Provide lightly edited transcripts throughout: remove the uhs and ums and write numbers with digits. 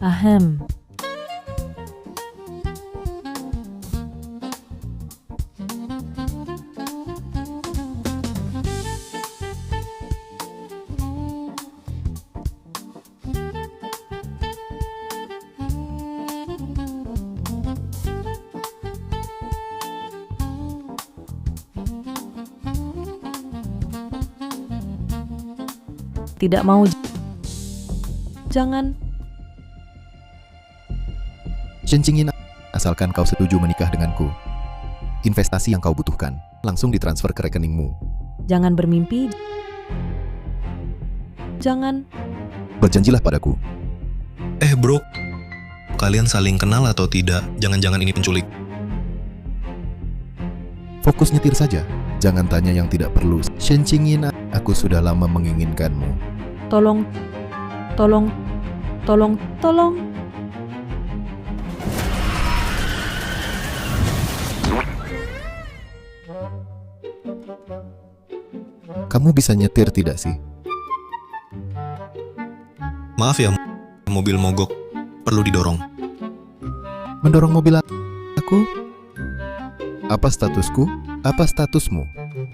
Ahem. Tidak mau. Jangan. Shencingin, asalkan kau setuju menikah denganku. Investasi yang kau butuhkan langsung ditransfer ke rekeningmu. Jangan bermimpi. Jangan. Berjanjilah padaku. Bro, kalian saling kenal atau tidak? Jangan-jangan ini penculik. Fokus nyetir saja. Jangan tanya yang tidak perlu. Shencingin, aku sudah lama menginginkanmu. Tolong. Tolong. Tolong. Tolong. Kamu bisa nyetir tidak sih? Maaf ya, mobil mogok. Perlu didorong. Mendorong mobil aku? Apa statusku? Apa statusmu?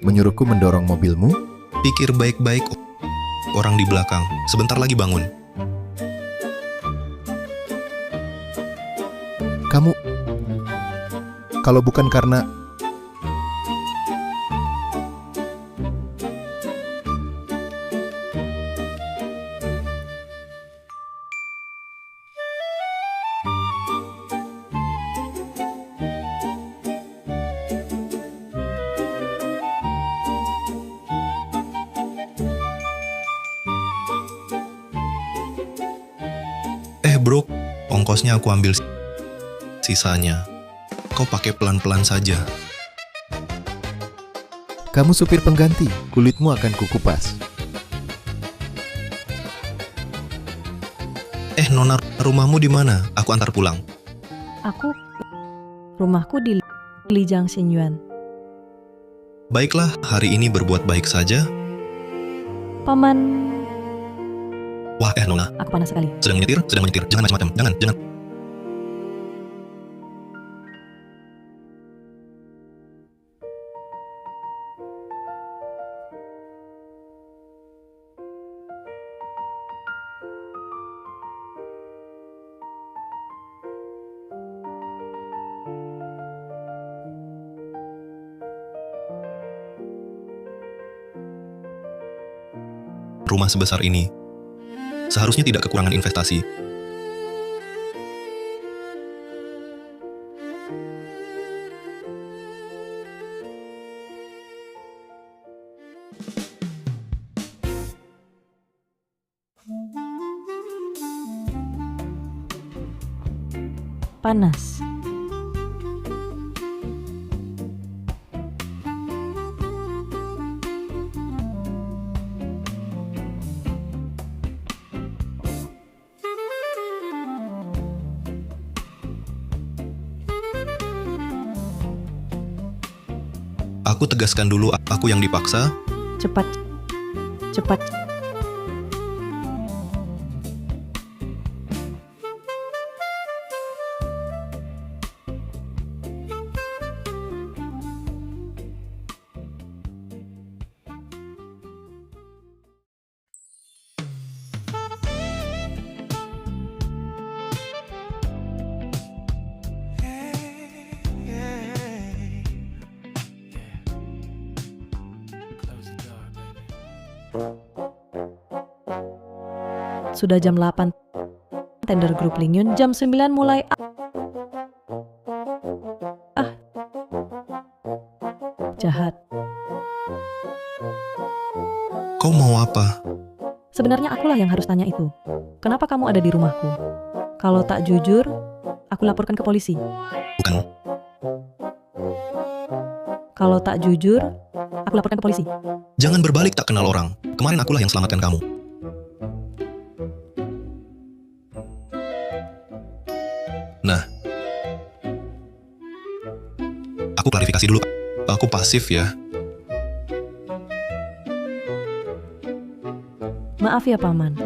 Menyuruhku mendorong mobilmu? Pikir baik-baik, orang di belakang. Sebentar lagi bangun. Kamu... Kalau bukan karena... Bro, ongkosnya aku ambil sisanya. Kau pakai pelan-pelan saja. Kamu supir pengganti, kulitmu akan kukupas. Nona, rumahmu di mana? Aku antar pulang. Rumahku di Lijiang Xinyuan. Baiklah, hari ini berbuat baik saja. Paman. Wah, Nona. Aku panas sekali. Sedang menyetir. Jangan macam-macam. Jangan. Rumah sebesar ini seharusnya tidak kekurangan investasi. Panas. Aku tegaskan dulu, aku yang dipaksa. Cepat. Sudah jam 8. Tender grup Lingyun jam 9 mulai. Jahat. Kau mau apa? Sebenarnya akulah yang harus tanya itu. Kenapa kamu ada di rumahku? Kalau tak jujur, aku laporkan ke polisi. Bukan. Kalau tak jujur, aku laporkan ke polisi. Jangan berbalik tak kenal orang. Kemarin akulah yang selamatkan kamu. Nah, aku klarifikasi dulu. Aku pasif ya. Maaf ya Paman,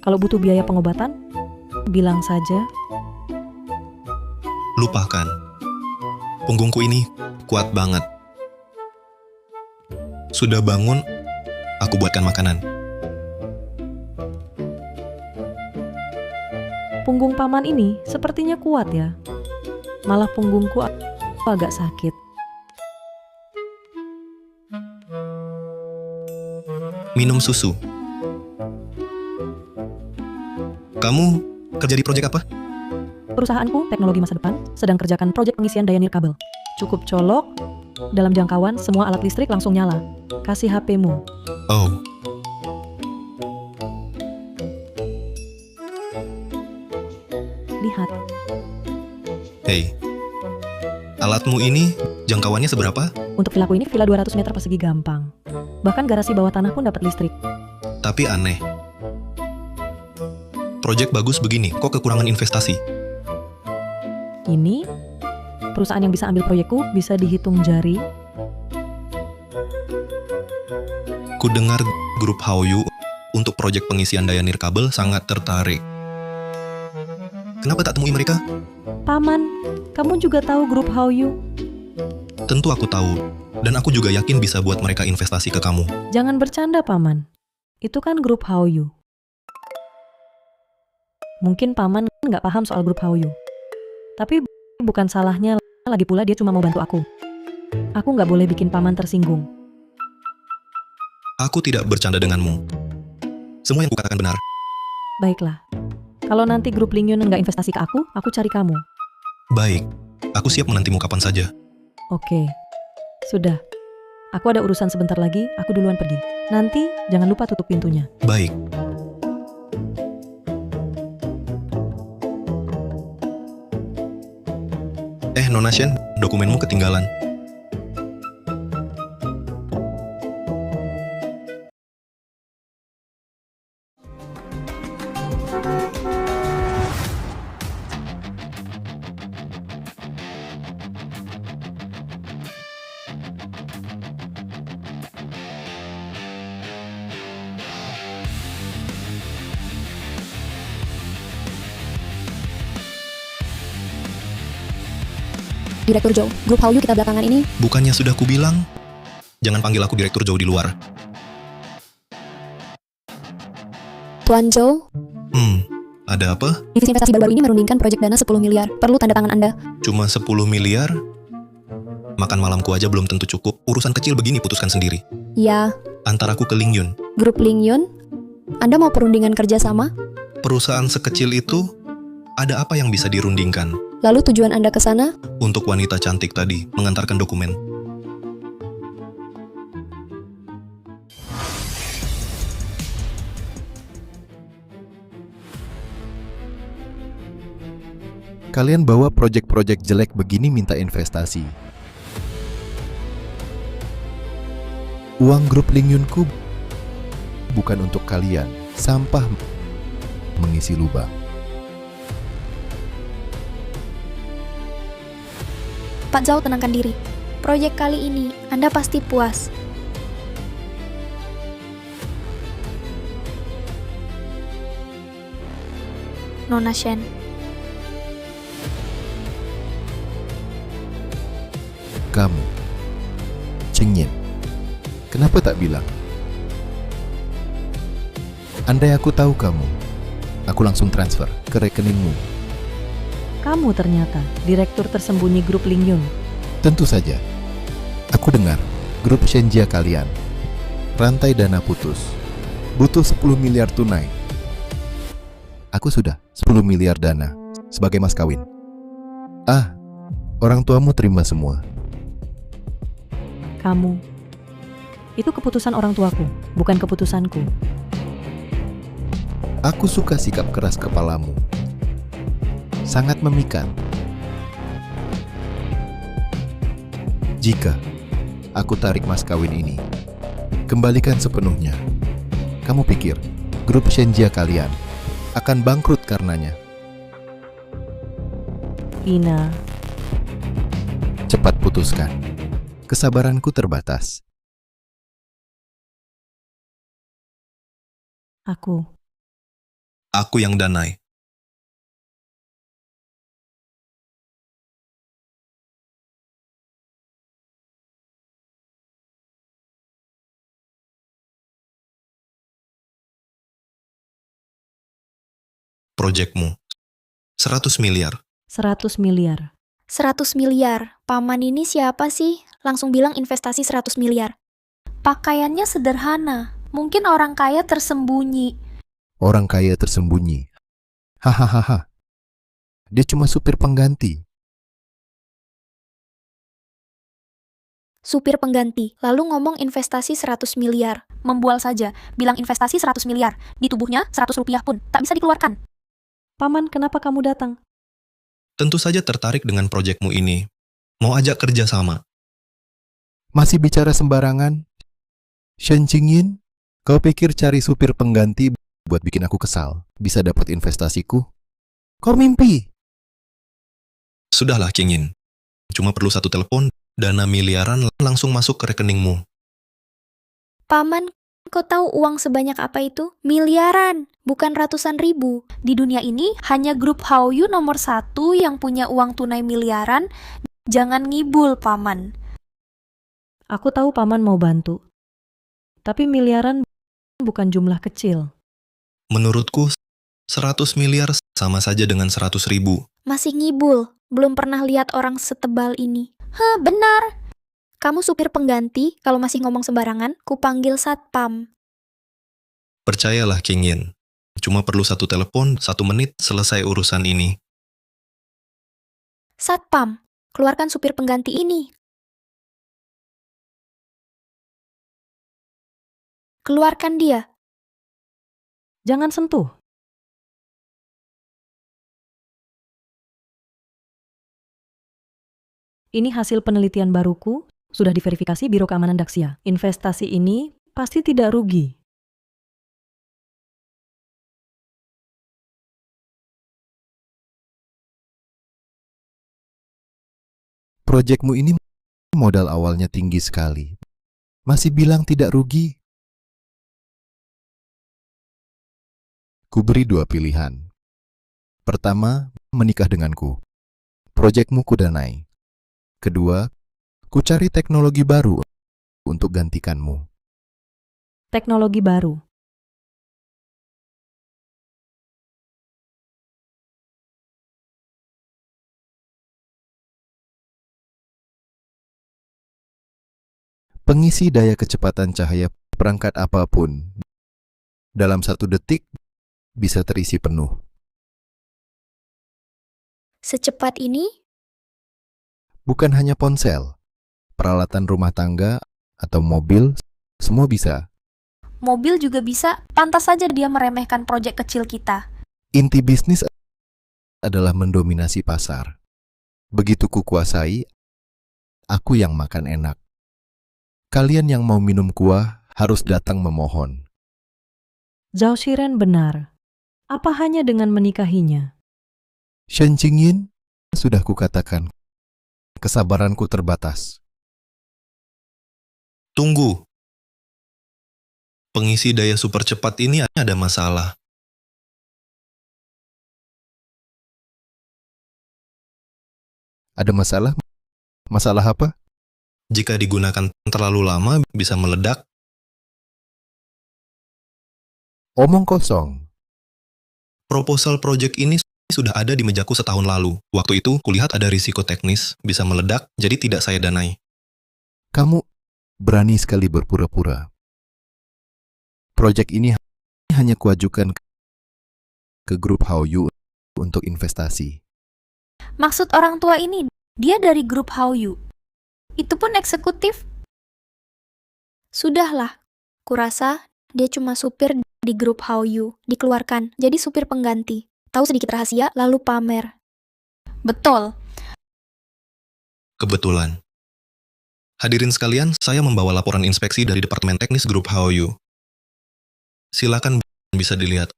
kalau butuh biaya pengobatan, Bilang saja, Lupakan. Punggungku ini kuat banget. Sudah bangun, aku buatkan makanan. punggung paman ini sepertinya kuat ya. Malah punggungku agak sakit. Minum susu. Kamu kerja di proyek apa? Perusahaanku teknologi masa depan sedang kerjakan proyek pengisian daya nirkabel. Cukup colok, dalam jangkauan semua alat listrik langsung nyala. Kasih HP-mu. Oh, Lihat, hey. Alatmu ini jangkauannya seberapa? untuk villaku ini villa 200 meter persegi gampang. Bahkan garasi bawah tanah pun dapat listrik. Tapi aneh. Proyek bagus begini, kok kekurangan investasi? Ini, perusahaan yang bisa ambil proyekku bisa dihitung jari. Ku dengar grup Hauyu untuk proyek pengisian daya nirkabel sangat tertarik. Kenapa tak temui mereka? Paman, kamu juga tahu grup Hauyu? Tentu aku tahu, dan aku juga yakin bisa buat mereka investasi ke kamu. Jangan bercanda, Paman. Itu kan grup Hauyu. Mungkin Paman nggak paham soal grup Hauyu. Tapi bukan salahnya, lagi pula dia cuma mau bantu aku. Aku nggak boleh bikin Paman tersinggung. Aku tidak bercanda denganmu. Semua yang kukatakan benar. Baiklah. Kalau nanti grup Lingyun nggak investasi ke aku cari kamu. Baik, aku siap menantimu kapan saja. Oke. Sudah. Aku ada urusan sebentar lagi, aku duluan pergi. Nanti jangan lupa tutup pintunya. Baik. Nona Shen, dokumenmu ketinggalan. Direktur Zhou, grup Hauyu kita belakangan ini. Bukannya sudah kubilang? Jangan panggil aku Direktur Zhou di luar. Tuan Zhou, Ada apa? divisi investasi baru-baru ini merundingkan proyek dana 10 miliar. Perlu tanda tangan Anda. Cuma 10 miliar? Makan malamku aja belum tentu cukup. Urusan kecil begini putuskan sendiri. Ya, Antar aku ke Lingyun. grup Lingyun. Anda mau perundingan kerjasama? Perusahaan sekecil itu, ada apa yang bisa dirundingkan? Lalu tujuan Anda ke sana? Untuk wanita cantik tadi, mengantarkan dokumen. Kalian bawa proyek-proyek jelek begini minta investasi. Uang grup Lingyunku bukan untuk kalian. Sampah mengisi lubang. Pak Zhou, tenangkan diri. Proyek kali ini Anda pasti puas. Nona Shen, Kamu, Cengyin, kenapa tak bilang? Andai aku tahu kamu, aku langsung transfer ke rekeningmu. Kamu ternyata direktur tersembunyi grup Lingyun. Tentu saja. Aku dengar grup Shenjia kalian. Rantai dana putus. Butuh 10 miliar tunai. Aku sudah 10 miliar dana sebagai mas kawin. Orang tuamu terima semua. Kamu. Itu keputusan orang tuaku, bukan keputusanku. Aku suka sikap keras kepalamu. Sangat memikat. Jika aku tarik mas kawin ini, kembalikan sepenuhnya. Kamu pikir grup Shenjia kalian akan bangkrut karenanya? Ina, Cepat putuskan. Kesabaranku terbatas. aku. Aku yang danai. proyekmu. 100 miliar. 100 miliar. 100 miliar. Paman ini siapa sih? Langsung bilang investasi 100 miliar. Pakaiannya sederhana. Mungkin orang kaya tersembunyi. Orang kaya tersembunyi. Hahaha. Dia cuma supir pengganti. Supir pengganti, lalu ngomong investasi 100 miliar. Membual saja, bilang investasi 100 miliar. Di tubuhnya 100 rupiah pun tak bisa dikeluarkan. Paman, kenapa kamu datang? Tentu saja tertarik dengan proyekmu ini. Mau ajak kerja sama. Masih bicara sembarangan? Shen Jingyin, kau pikir cari supir pengganti buat bikin aku kesal bisa dapat investasiku? Kau mimpi. Sudahlah, Kingin. Cuma perlu satu telepon, dana miliaran langsung masuk ke rekeningmu. Paman, kau tahu uang sebanyak apa itu? Miliaran, bukan ratusan ribu. Di dunia ini, hanya grup Haoyu nomor 1 yang punya uang tunai miliaran. Jangan ngibul, Paman. Aku tahu paman mau bantu. Tapi miliaran bukan jumlah kecil. Menurutku, 100 miliar sama saja dengan 100 ribu. Masih ngibul, belum pernah lihat orang setebal ini. Hah, benar. Kamu supir pengganti, kalau masih ngomong sembarangan, kupanggil satpam. Percayalah, Kingin. Cuma perlu satu telepon, 1 menit selesai urusan ini. Satpam, keluarkan supir pengganti ini. Keluarkan dia. Jangan sentuh. Ini hasil penelitian baruku, sudah diverifikasi Biro Keamanan Daxia. Investasi ini pasti tidak rugi. Proyekmu ini modal awalnya tinggi sekali. Masih bilang tidak rugi? Kuberi 2 pilihan. Pertama, menikah denganku. Proyekmu kudanai. Kedua, ku cari teknologi baru untuk gantikanmu. Teknologi baru. Pengisi daya kecepatan cahaya perangkat apapun dalam 1 detik bisa terisi penuh. Secepat ini, Bukan hanya ponsel, peralatan rumah tangga atau mobil, semua bisa. mobil juga bisa. Pantas saja dia meremehkan proyek kecil kita. Inti bisnis adalah mendominasi pasar. Begitu kukuasai, aku yang makan enak. Kalian yang mau minum kuah harus datang memohon. Zhao Shiren benar. Apa hanya dengan menikahinya? Shen Jingyin, sudah kukatakan, kesabaranku terbatas. Tunggu. Pengisi daya super cepat ini ada masalah. Ada masalah? Masalah apa? Jika digunakan terlalu lama, bisa meledak. Omong kosong. Proposal proyek ini sudah ada di mejaku setahun lalu. Waktu itu, kulihat ada risiko teknis, bisa meledak, jadi tidak saya danai. Kamu berani sekali berpura-pura. Proyek ini hanya kuajukan ke grup Haoyu untuk investasi. Maksud orang tua ini, dia dari grup Haoyu. Itu pun eksekutif. Sudahlah, kurasa dia cuma supir di grup Haoyu. Dikeluarkan, jadi supir pengganti. Tahu sedikit rahasia, lalu pamer. Betul. Kebetulan. Hadirin sekalian, saya membawa laporan inspeksi dari Departemen Teknis Grup Haoyu. Silakan bisa dilihat.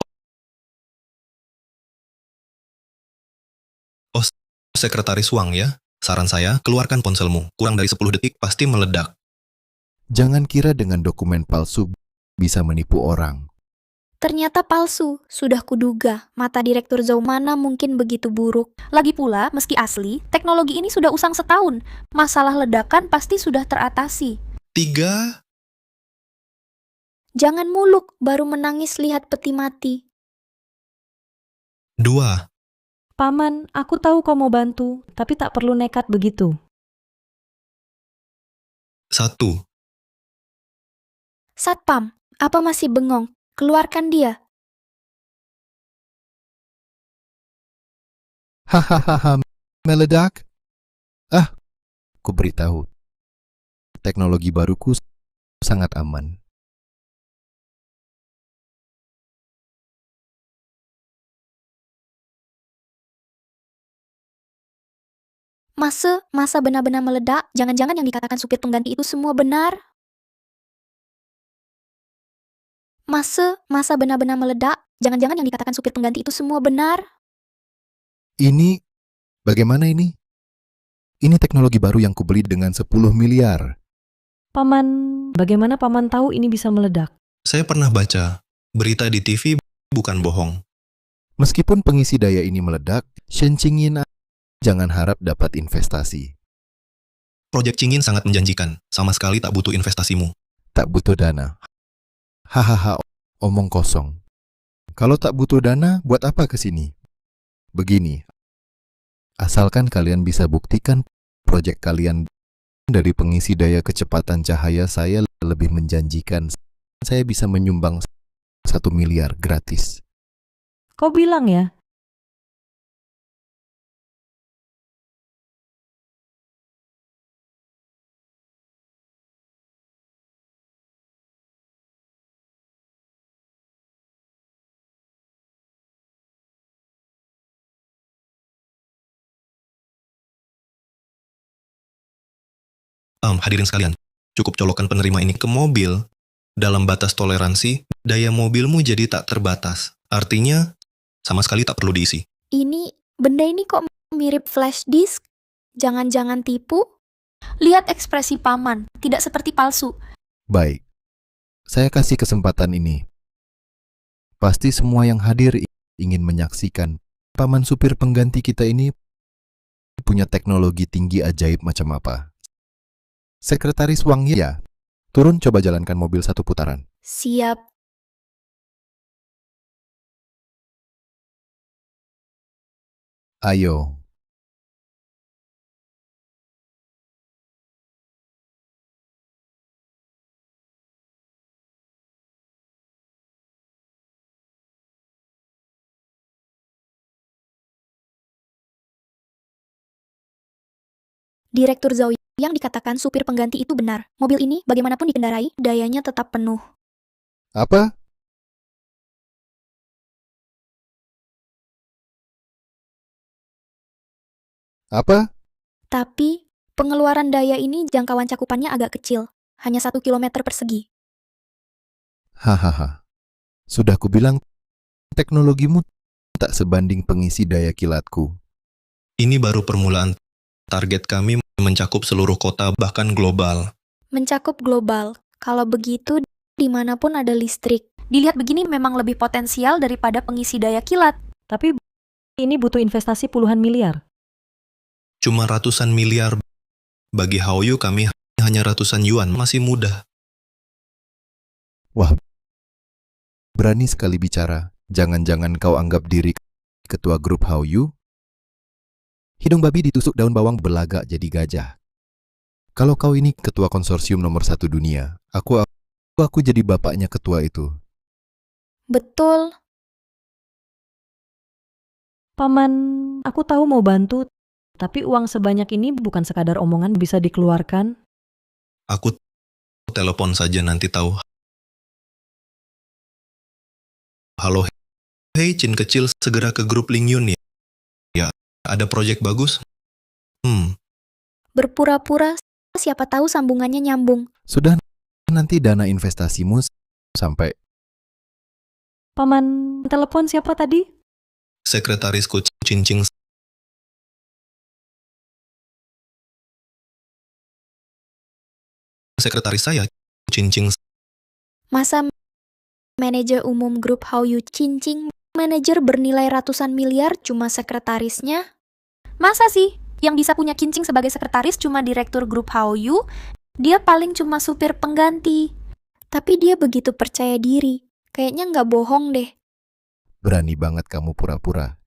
Oh, Sekretaris Wang ya. Saran saya, keluarkan ponselmu. Kurang dari 10 detik pasti meledak. Jangan kira dengan dokumen palsu bisa menipu orang. Ternyata palsu, sudah kuduga. Mata Direktur Zhou mana mungkin begitu buruk. Lagi pula, meski asli, teknologi ini sudah usang setahun. Masalah ledakan pasti sudah teratasi. 3. Jangan muluk, baru menangis lihat peti mati. 2. Paman, aku tahu kau mau bantu, tapi tak perlu nekat begitu. 1. Satpam, apa masih bengong? Keluarkan dia. Hahaha, meledak? Ku beritahu, teknologi baruku sangat aman. Masa benar-benar meledak? Jangan-jangan yang dikatakan supir pengganti itu semua benar? Masa benar-benar meledak? Jangan-jangan yang dikatakan supir pengganti itu semua benar? Ini, bagaimana ini? Ini teknologi baru yang kubeli dengan 10 miliar. Paman, bagaimana paman tahu ini bisa meledak? Saya pernah baca, berita di TV bukan bohong. Meskipun pengisi daya ini meledak, Shen Qingyin jangan harap dapat investasi. Proyek Cingin sangat menjanjikan, sama sekali tak butuh investasimu. Tak butuh dana. Hahaha, omong kosong. Kalau tak butuh dana, buat apa ke sini? Begini, asalkan kalian bisa buktikan proyek kalian dari pengisi daya kecepatan cahaya saya lebih menjanjikan, saya bisa menyumbang 1 miliar gratis. Kau bilang ya? Hadirin sekalian, cukup colokan penerima ini ke mobil. Dalam batas toleransi, daya mobilmu jadi tak terbatas. Artinya, sama sekali tak perlu diisi. Benda ini kok mirip flash disk? Jangan-jangan tipu? Lihat ekspresi paman, tidak seperti palsu. Baik, saya kasih kesempatan ini. Pasti semua yang hadir ingin menyaksikan paman supir pengganti kita ini punya teknologi tinggi ajaib macam apa. Sekretaris Wang ya, turun coba jalankan mobil 1 putaran. Siap. Ayo. Direktur Zhao yang dikatakan supir pengganti itu benar. Mobil ini bagaimanapun dikendarai, dayanya tetap penuh. Apa? Apa? Tapi, pengeluaran daya ini jangkauan cakupannya agak kecil. Hanya 1 kilometer persegi. Hahaha. Sudah kubilang, teknologimu tak sebanding pengisi daya kilatku. Ini baru permulaan. Target kami mencakup seluruh kota, bahkan global. Mencakup global. Kalau begitu, dimanapun ada listrik. Dilihat begini memang lebih potensial daripada pengisi daya kilat. Tapi ini butuh investasi puluhan miliar. Cuma ratusan miliar. Bagi Haoyu kami hanya ratusan yuan, masih mudah. Wah, berani sekali bicara. Jangan-jangan kau anggap diri ketua grup Haoyu? Hidung babi ditusuk daun bawang belagak jadi gajah. Kalau kau ini ketua konsorsium nomor 1 dunia, aku jadi bapaknya ketua itu. Betul. Paman, aku tahu mau bantu, tapi uang sebanyak ini bukan sekadar omongan bisa dikeluarkan. Aku telepon saja nanti tahu. Halo, hei Chin kecil, segera ke grup Lingyun ya. Ya, ada proyek bagus. Berpura-pura, siapa tahu sambungannya nyambung. Sudah, nanti dana investasimu sampai. Paman, telepon siapa tadi? Sekretarisku Cincing. Sekretaris saya, Cincing. Masa manajer umum grup Haoyu Cincing, manajer bernilai ratusan miliar cuma sekretarisnya? Masa sih? Yang bisa punya Cincing sebagai sekretaris cuma direktur grup Haoyu? Dia paling cuma supir pengganti. Tapi dia begitu percaya diri. Kayaknya nggak bohong deh. Berani banget kamu pura-pura.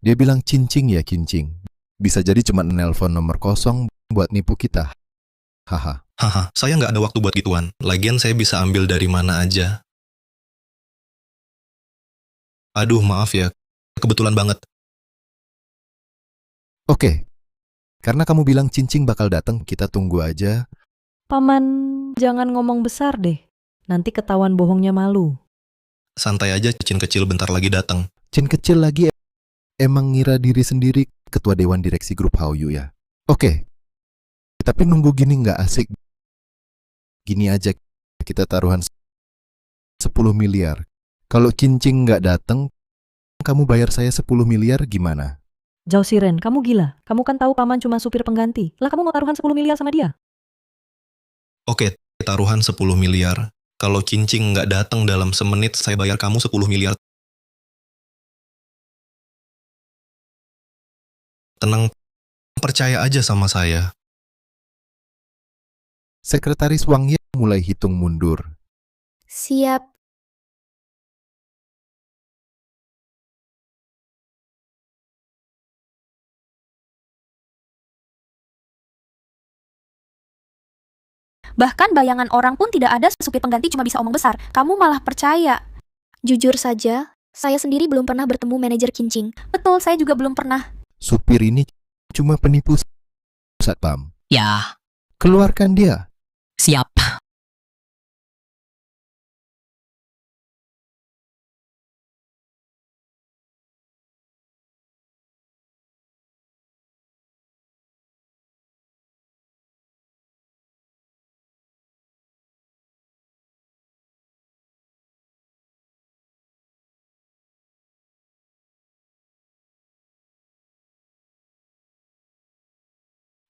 Dia bilang cincing ya cincing. Bisa jadi cuma nelpon nomor kosong buat nipu kita. Haha. Haha, saya nggak ada waktu buat gituan. Lagian saya bisa ambil dari mana aja. Aduh, maaf ya. Kebetulan banget. Oke. Karena kamu bilang cincing bakal datang, kita tunggu aja. Paman, jangan ngomong besar deh. Nanti ketahuan bohongnya malu. Santai aja, Cin kecil bentar lagi datang. Cin kecil lagi emang ngira diri sendiri ketua dewan direksi grup Hallyu ya. Oke. Tapi nunggu gini nggak asik. Gini aja, kita taruhan 10 miliar. Kalau cincing nggak datang, kamu bayar saya 10 miliar gimana? Zhao Siren, kamu gila. Kamu kan tahu paman cuma supir pengganti. Lah kamu mau taruhan 10 miliar sama dia? Oke, taruhan 10 miliar. Kalau cincing nggak datang dalam semenit, saya bayar kamu 10 miliar. Tenang, percaya aja sama saya. Sekretaris Wang Ye mulai hitung mundur. Siap. Bahkan bayangan orang pun tidak ada supir pengganti cuma bisa omong besar. Kamu malah percaya. Jujur saja, saya sendiri belum pernah bertemu manajer Kincing. Betul, saya juga belum pernah. Supir ini cuma penipu satpam. Ya, Keluarkan dia. siap.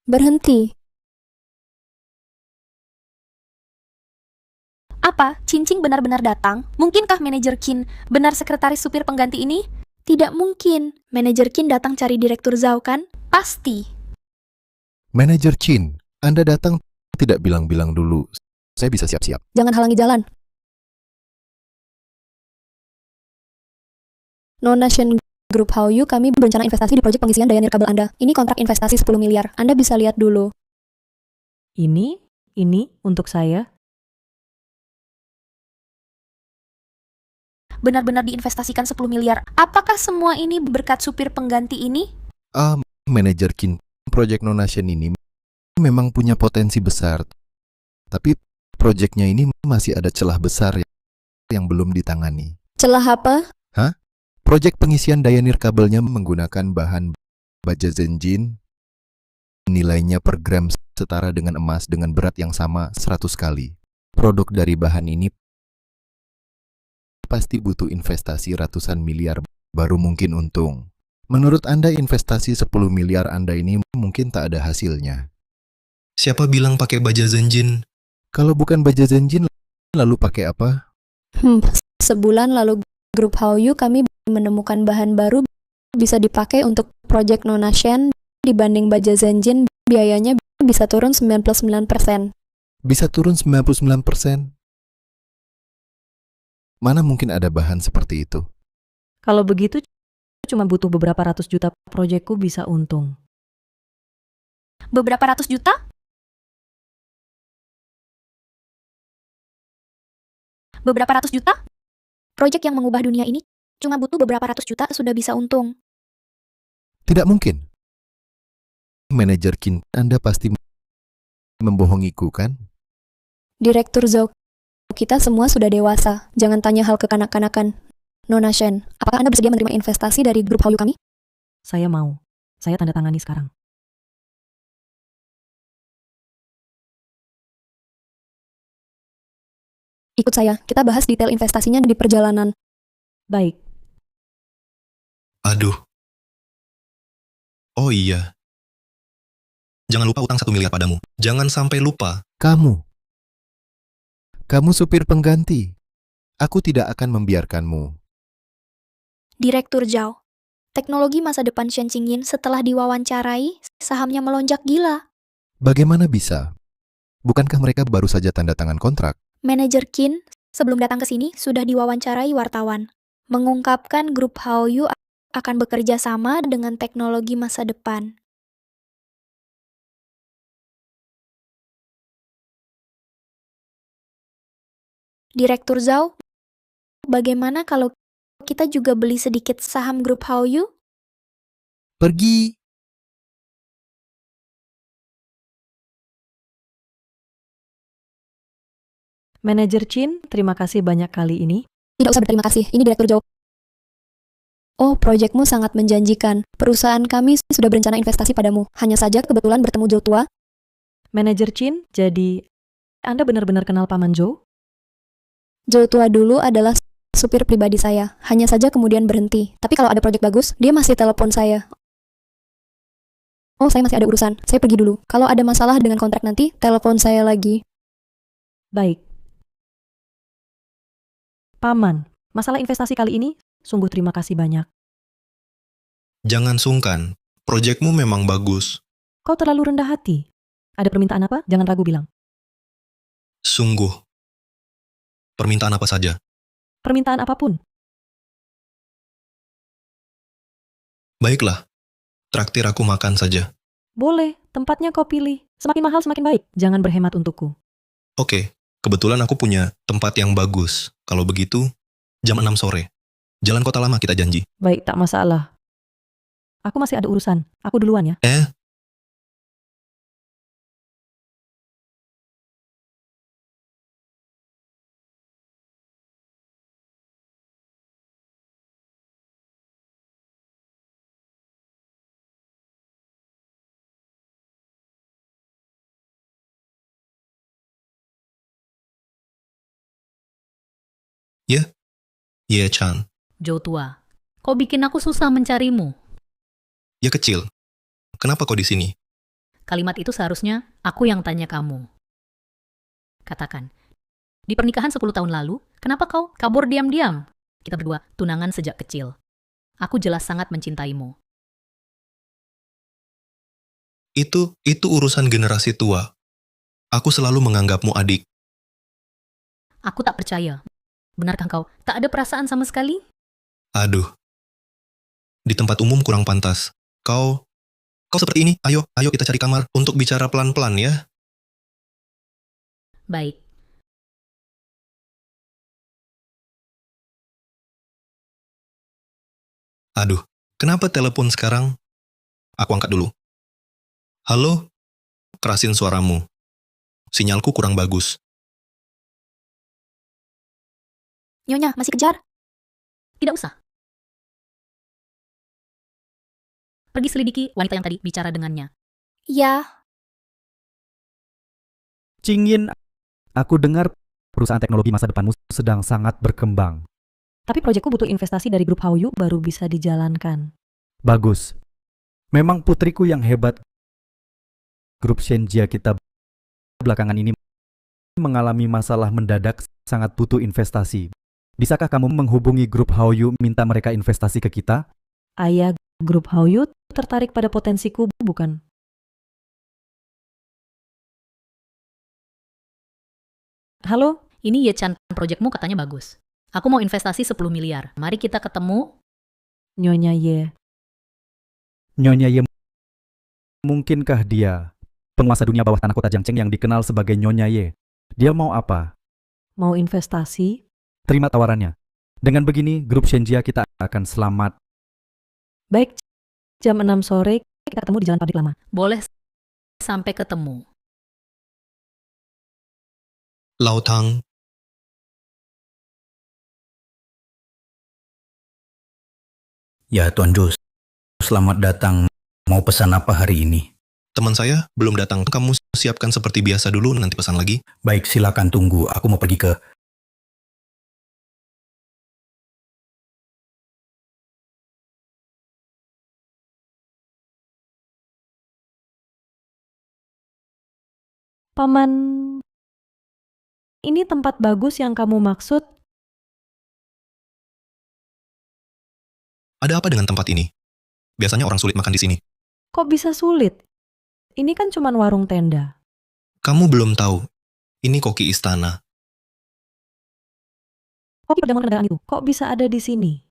Berhenti. Apa? Cincing benar-benar datang? Mungkinkah manajer Kin benar sekretaris supir pengganti ini? Tidak mungkin. Manajer Kin datang cari direktur Zhao kan? Pasti. Manajer Chin, Anda datang tidak bilang-bilang dulu. Saya bisa siap-siap. Jangan halangi jalan. Non-Nation Group Hallyu, kami berencana investasi di proyek pengisian daya nirkabel Anda. Ini kontrak investasi 10 miliar. Anda bisa lihat dulu. Ini untuk saya. Benar-benar diinvestasikan 10 miliar. Apakah semua ini berkat supir pengganti ini? Manajer Kin, proyek Non-Nation ini memang punya potensi besar. Tapi proyeknya ini masih ada celah besar yang belum ditangani. Celah apa? Proyek pengisian daya nirkabelnya menggunakan bahan baja zenjin. Nilainya per gram setara dengan emas dengan berat yang sama 100 kali. Produk dari bahan ini pasti butuh investasi ratusan miliar baru mungkin untung. Menurut Anda investasi 10 miliar Anda ini mungkin tak ada hasilnya. Siapa bilang pakai baja Zenjin? Kalau bukan baja zenjin, lalu pakai apa? Sebulan lalu Grup Hallyu kami menemukan bahan baru bisa dipakai untuk proyek Non-Nation. Dibanding baja Zenjin, biayanya bisa turun 99%. Bisa turun 99%. Mana mungkin ada bahan seperti itu? Kalau begitu, cuma butuh beberapa ratus juta proyekku bisa untung. Beberapa ratus juta? Beberapa ratus juta? Proyek yang mengubah dunia ini cuma butuh beberapa ratus juta sudah bisa untung. Tidak mungkin. Manajer Kin, Anda pasti membohongiku kan? Direktur Zhao, kita semua sudah dewasa. Jangan tanya hal kekanak-kanakan. Non-Nation, apakah Anda bersedia menerima investasi dari Grup Hallyu kami? Saya mau. Saya tanda tangani sekarang. Ikut saya, kita bahas detail investasinya di perjalanan. Baik. Aduh. Oh iya. Jangan lupa utang 1 miliar padamu. Jangan sampai lupa. Kamu supir pengganti. Aku tidak akan membiarkanmu. Direktur Zhao, teknologi masa depan Shen Qingyin setelah diwawancarai, sahamnya melonjak gila. Bagaimana bisa? Bukankah mereka baru saja tanda tangan kontrak? Manajer Qin sebelum datang ke sini sudah diwawancarai wartawan, mengungkapkan Grup Hallyu akan bekerja sama dengan teknologi masa depan. Direktur Zhao, bagaimana kalau kita juga beli sedikit saham grup Haoyu? Pergi. Manajer Chin, terima kasih banyak kali ini. Tidak usah berterima kasih, ini Direktur Zhao. Oh, proyekmu sangat menjanjikan. Perusahaan kami sudah berencana investasi padamu. Hanya saja kebetulan bertemu Zhou tua. Manajer Chin, jadi Anda benar-benar kenal Paman Zhou? Zhou tua dulu adalah supir pribadi saya. Hanya saja kemudian berhenti. Tapi kalau ada proyek bagus, dia masih telepon saya. Oh, saya masih ada urusan. Saya pergi dulu. Kalau ada masalah dengan kontrak nanti, telepon saya lagi. Baik. Paman, masalah investasi kali ini, sungguh terima kasih banyak. Jangan sungkan, proyekmu memang bagus. Kau terlalu rendah hati. Ada permintaan apa? Jangan ragu bilang. Sungguh. Permintaan apa saja? Permintaan apapun. Baiklah, traktir aku makan saja. Boleh, tempatnya kau pilih. Semakin mahal semakin baik. Jangan berhemat untukku. Oke, kebetulan aku punya tempat yang bagus. Kalau begitu, jam 6 sore. Jalan Kota Lama kita janji. Baik, tak masalah. Aku masih ada urusan. Aku duluan ya. Ye Chan. Zhou tua, kau bikin aku susah mencarimu. Ya kecil. Kenapa kau di sini? Kalimat itu seharusnya aku yang tanya kamu. Katakan, di pernikahan 10 tahun lalu, kenapa kau kabur diam-diam? Kita berdua tunangan sejak kecil. Aku jelas sangat mencintaimu. Itu urusan generasi tua. Aku selalu menganggapmu adik. Aku tak percaya. Benarkah kau tak ada perasaan sama sekali? Aduh. Di tempat umum kurang pantas. Kau seperti ini. Ayo kita cari kamar untuk bicara pelan-pelan ya. Baik. Aduh, kenapa telepon sekarang? Aku angkat dulu. Halo? Kerasin suaramu. Sinyalku kurang bagus. Nyonya, masih kejar? Tidak usah. Pergi selidiki wanita yang tadi bicara dengannya. Ya, Cingyin, aku dengar perusahaan teknologi masa depanmu sedang sangat berkembang. Tapi proyekku butuh investasi dari grup Haoyu baru bisa dijalankan. Bagus. Memang putriku yang hebat. Grup Shenjia kita belakangan ini mengalami masalah mendadak, sangat butuh investasi. Bisakah kamu menghubungi grup Haoyu minta mereka investasi ke kita? Ayah grup Haoyu tertarik pada potensiku, bukan? Halo? Ini Ye Chan, proyekmu katanya bagus. Aku mau investasi 10 miliar. Mari kita ketemu. Nyonya Ye. Nyonya Ye, mungkinkah dia penguasa dunia bawah tanah kota Jiangcheng yang dikenal sebagai Nyonya Ye? Dia mau apa? Mau investasi? Terima tawarannya. Dengan begini, grup Shenjia kita akan selamat. Baik, jam 6 sore kita ketemu di Jalan Pabrik Lama. Boleh sampai ketemu. Lautang. Ya, Tuan Jus. Selamat datang. Mau pesan apa hari ini? Teman saya belum datang. Kamu siapkan seperti biasa dulu, nanti pesan lagi. Baik, silakan tunggu. Aku mau pergi ke... Paman, ini tempat bagus yang kamu maksud? Ada apa dengan tempat ini? Biasanya orang sulit makan di sini. Kok bisa sulit? Ini kan cuma warung tenda. Kamu belum tahu. Ini koki istana. Kopi perdagangan kendaraan itu, kok bisa ada di sini?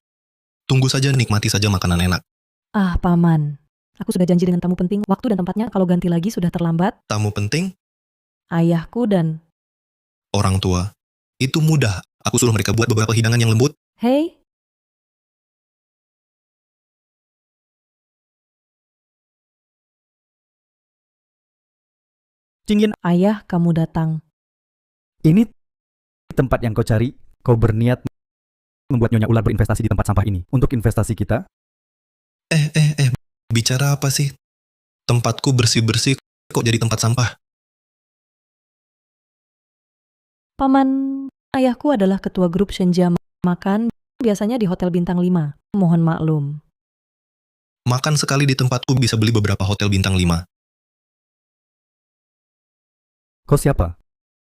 Tunggu saja, nikmati saja makanan enak. Ah, Paman. Aku sudah janji dengan tamu penting, waktu dan tempatnya kalau ganti lagi sudah terlambat. Tamu penting, Ayahku dan... orang tua. Itu mudah. Aku suruh mereka buat beberapa hidangan yang lembut. Hei, Cingin, ayah kamu datang. ini tempat yang kau cari. Kau berniat membuat Nyonya Ular berinvestasi di tempat sampah ini. Untuk investasi kita, Bicara apa sih? Tempatku bersih-bersih, kok jadi tempat sampah? Paman, ayahku adalah ketua grup Shenjia makan, biasanya di Hotel Bintang 5. Mohon maklum. Makan sekali di tempatku bisa beli beberapa hotel bintang 5. kau siapa?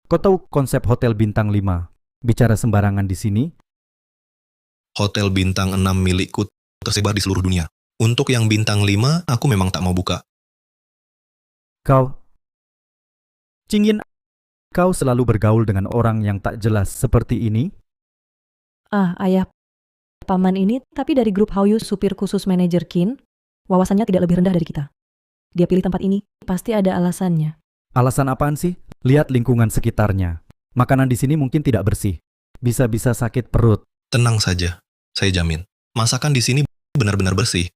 Kau tahu konsep Hotel Bintang 5? Bicara sembarangan di sini, Hotel bintang 6 milikku tersebar di seluruh dunia. Untuk yang bintang 5, aku memang tak mau buka. kau... Cingin, kau selalu bergaul dengan orang yang tak jelas seperti ini? Ah, ayah Paman ini, tapi dari grup Hao Yu supir khusus manajer Kin, wawasannya tidak lebih rendah dari kita. Dia pilih tempat ini, pasti ada alasannya. Alasan apaan sih? Lihat lingkungan sekitarnya. Makanan di sini mungkin tidak bersih. Bisa-bisa sakit perut. Tenang saja, saya jamin. Masakan di sini benar-benar bersih.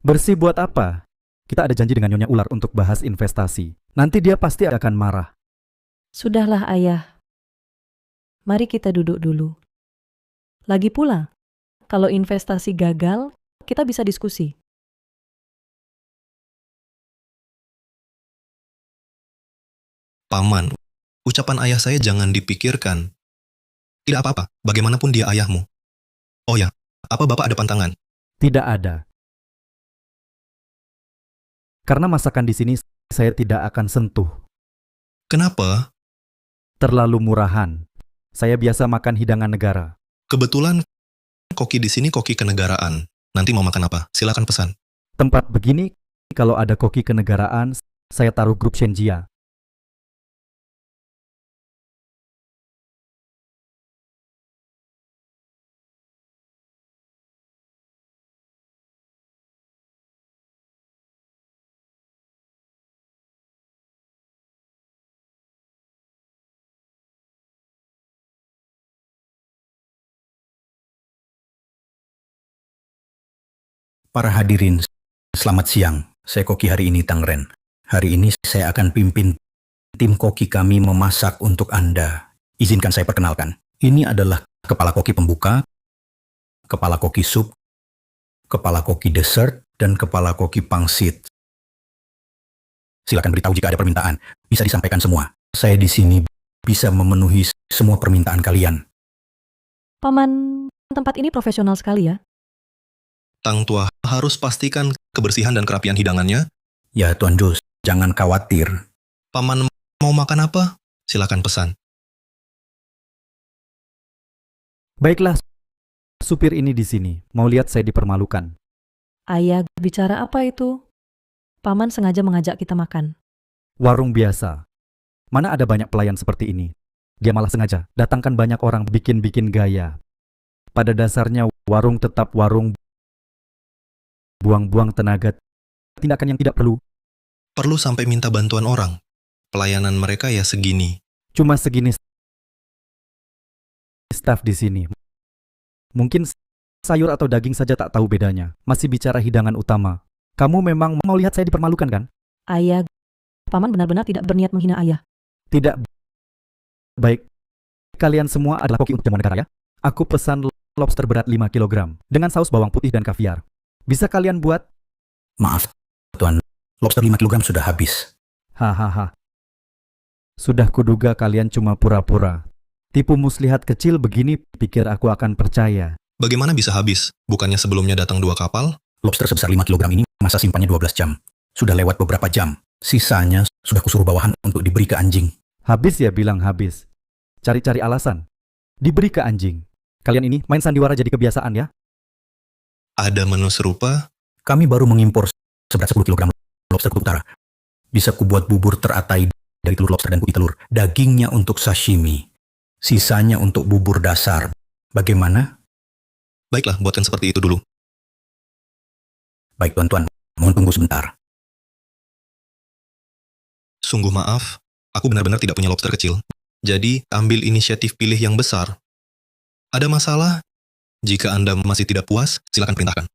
Bersih buat apa? Kita ada janji dengan Nyonya Ular untuk bahas investasi. Nanti dia pasti akan marah. Sudahlah ayah. Mari kita duduk dulu. Lagi pula, kalau investasi gagal, kita bisa diskusi. Paman, ucapan ayah saya jangan dipikirkan. Tidak apa-apa, bagaimanapun dia ayahmu. Oh ya, apa Bapak ada pantangan? Tidak ada. Karena masakan di sini saya tidak akan sentuh. Kenapa? Terlalu murahan. Saya biasa makan hidangan negara. Kebetulan koki di sini koki kenegaraan. Nanti mau makan apa? Silakan pesan. Tempat begini, kalau ada koki kenegaraan, saya taruh grup Shenjia. Para hadirin, selamat siang. Saya koki hari ini Tang Ren. Hari ini saya akan pimpin tim koki kami memasak untuk Anda. Izinkan saya perkenalkan. Ini adalah kepala koki pembuka, kepala koki sup, kepala koki dessert, dan kepala koki pangsit. Silakan beritahu jika ada permintaan. Bisa disampaikan semua. Saya di sini bisa memenuhi semua permintaan kalian. Paman, tempat ini profesional sekali ya. Tang Tua harus pastikan kebersihan dan kerapian hidangannya. Ya, Tuan Jus, jangan khawatir. Paman mau makan apa? Silakan pesan. Baiklah, supir ini di sini. Mau lihat saya dipermalukan. Ayah, bicara apa itu? Paman sengaja mengajak kita makan. Warung biasa. Mana ada banyak pelayan seperti ini? Dia malah sengaja datangkan banyak orang bikin-bikin gaya. Pada dasarnya warung tetap warung. Buang-buang tenaga. Tindakan yang tidak perlu. Perlu sampai minta bantuan orang. Pelayanan mereka ya segini. Cuma segini staf di sini. Mungkin sayur atau daging saja tak tahu bedanya. Masih bicara hidangan utama. Kamu memang mau lihat saya dipermalukan kan? Ayah, Paman benar-benar tidak berniat menghina ayah. Tidak. Baik. Kalian semua adalah koki untuk jamuan negara ya? Aku pesan lobster berat 5 kg dengan saus bawang putih dan kaviar. Bisa kalian buat? Maaf, Tuan. Lobster 5 kg sudah habis. Hahaha. Sudah kuduga kalian cuma pura-pura. Tipu muslihat kecil begini, pikir aku akan percaya. Bagaimana bisa habis? Bukannya sebelumnya datang 2 kapal? Lobster sebesar 5 kg ini masa simpannya 12 jam. Sudah lewat beberapa jam. Sisanya sudah kusuruh bawahan untuk diberi ke anjing. Habis ya bilang habis. Cari-cari alasan. Diberi ke anjing. Kalian ini main sandiwara jadi kebiasaan ya? Ada menu serupa? Kami baru mengimpor seberat 10 kg lobster kutub utara. Bisa kubuat bubur teratai dari telur lobster dan kulit telur. Dagingnya untuk sashimi. Sisanya untuk bubur dasar. Bagaimana? Baiklah, buatkan seperti itu dulu. Baik tuan-tuan, mohon tunggu sebentar. Sungguh maaf, aku benar-benar tidak punya lobster kecil. Jadi, ambil inisiatif pilih yang besar. Ada masalah? Jika Anda masih tidak puas, silakan perintahkan.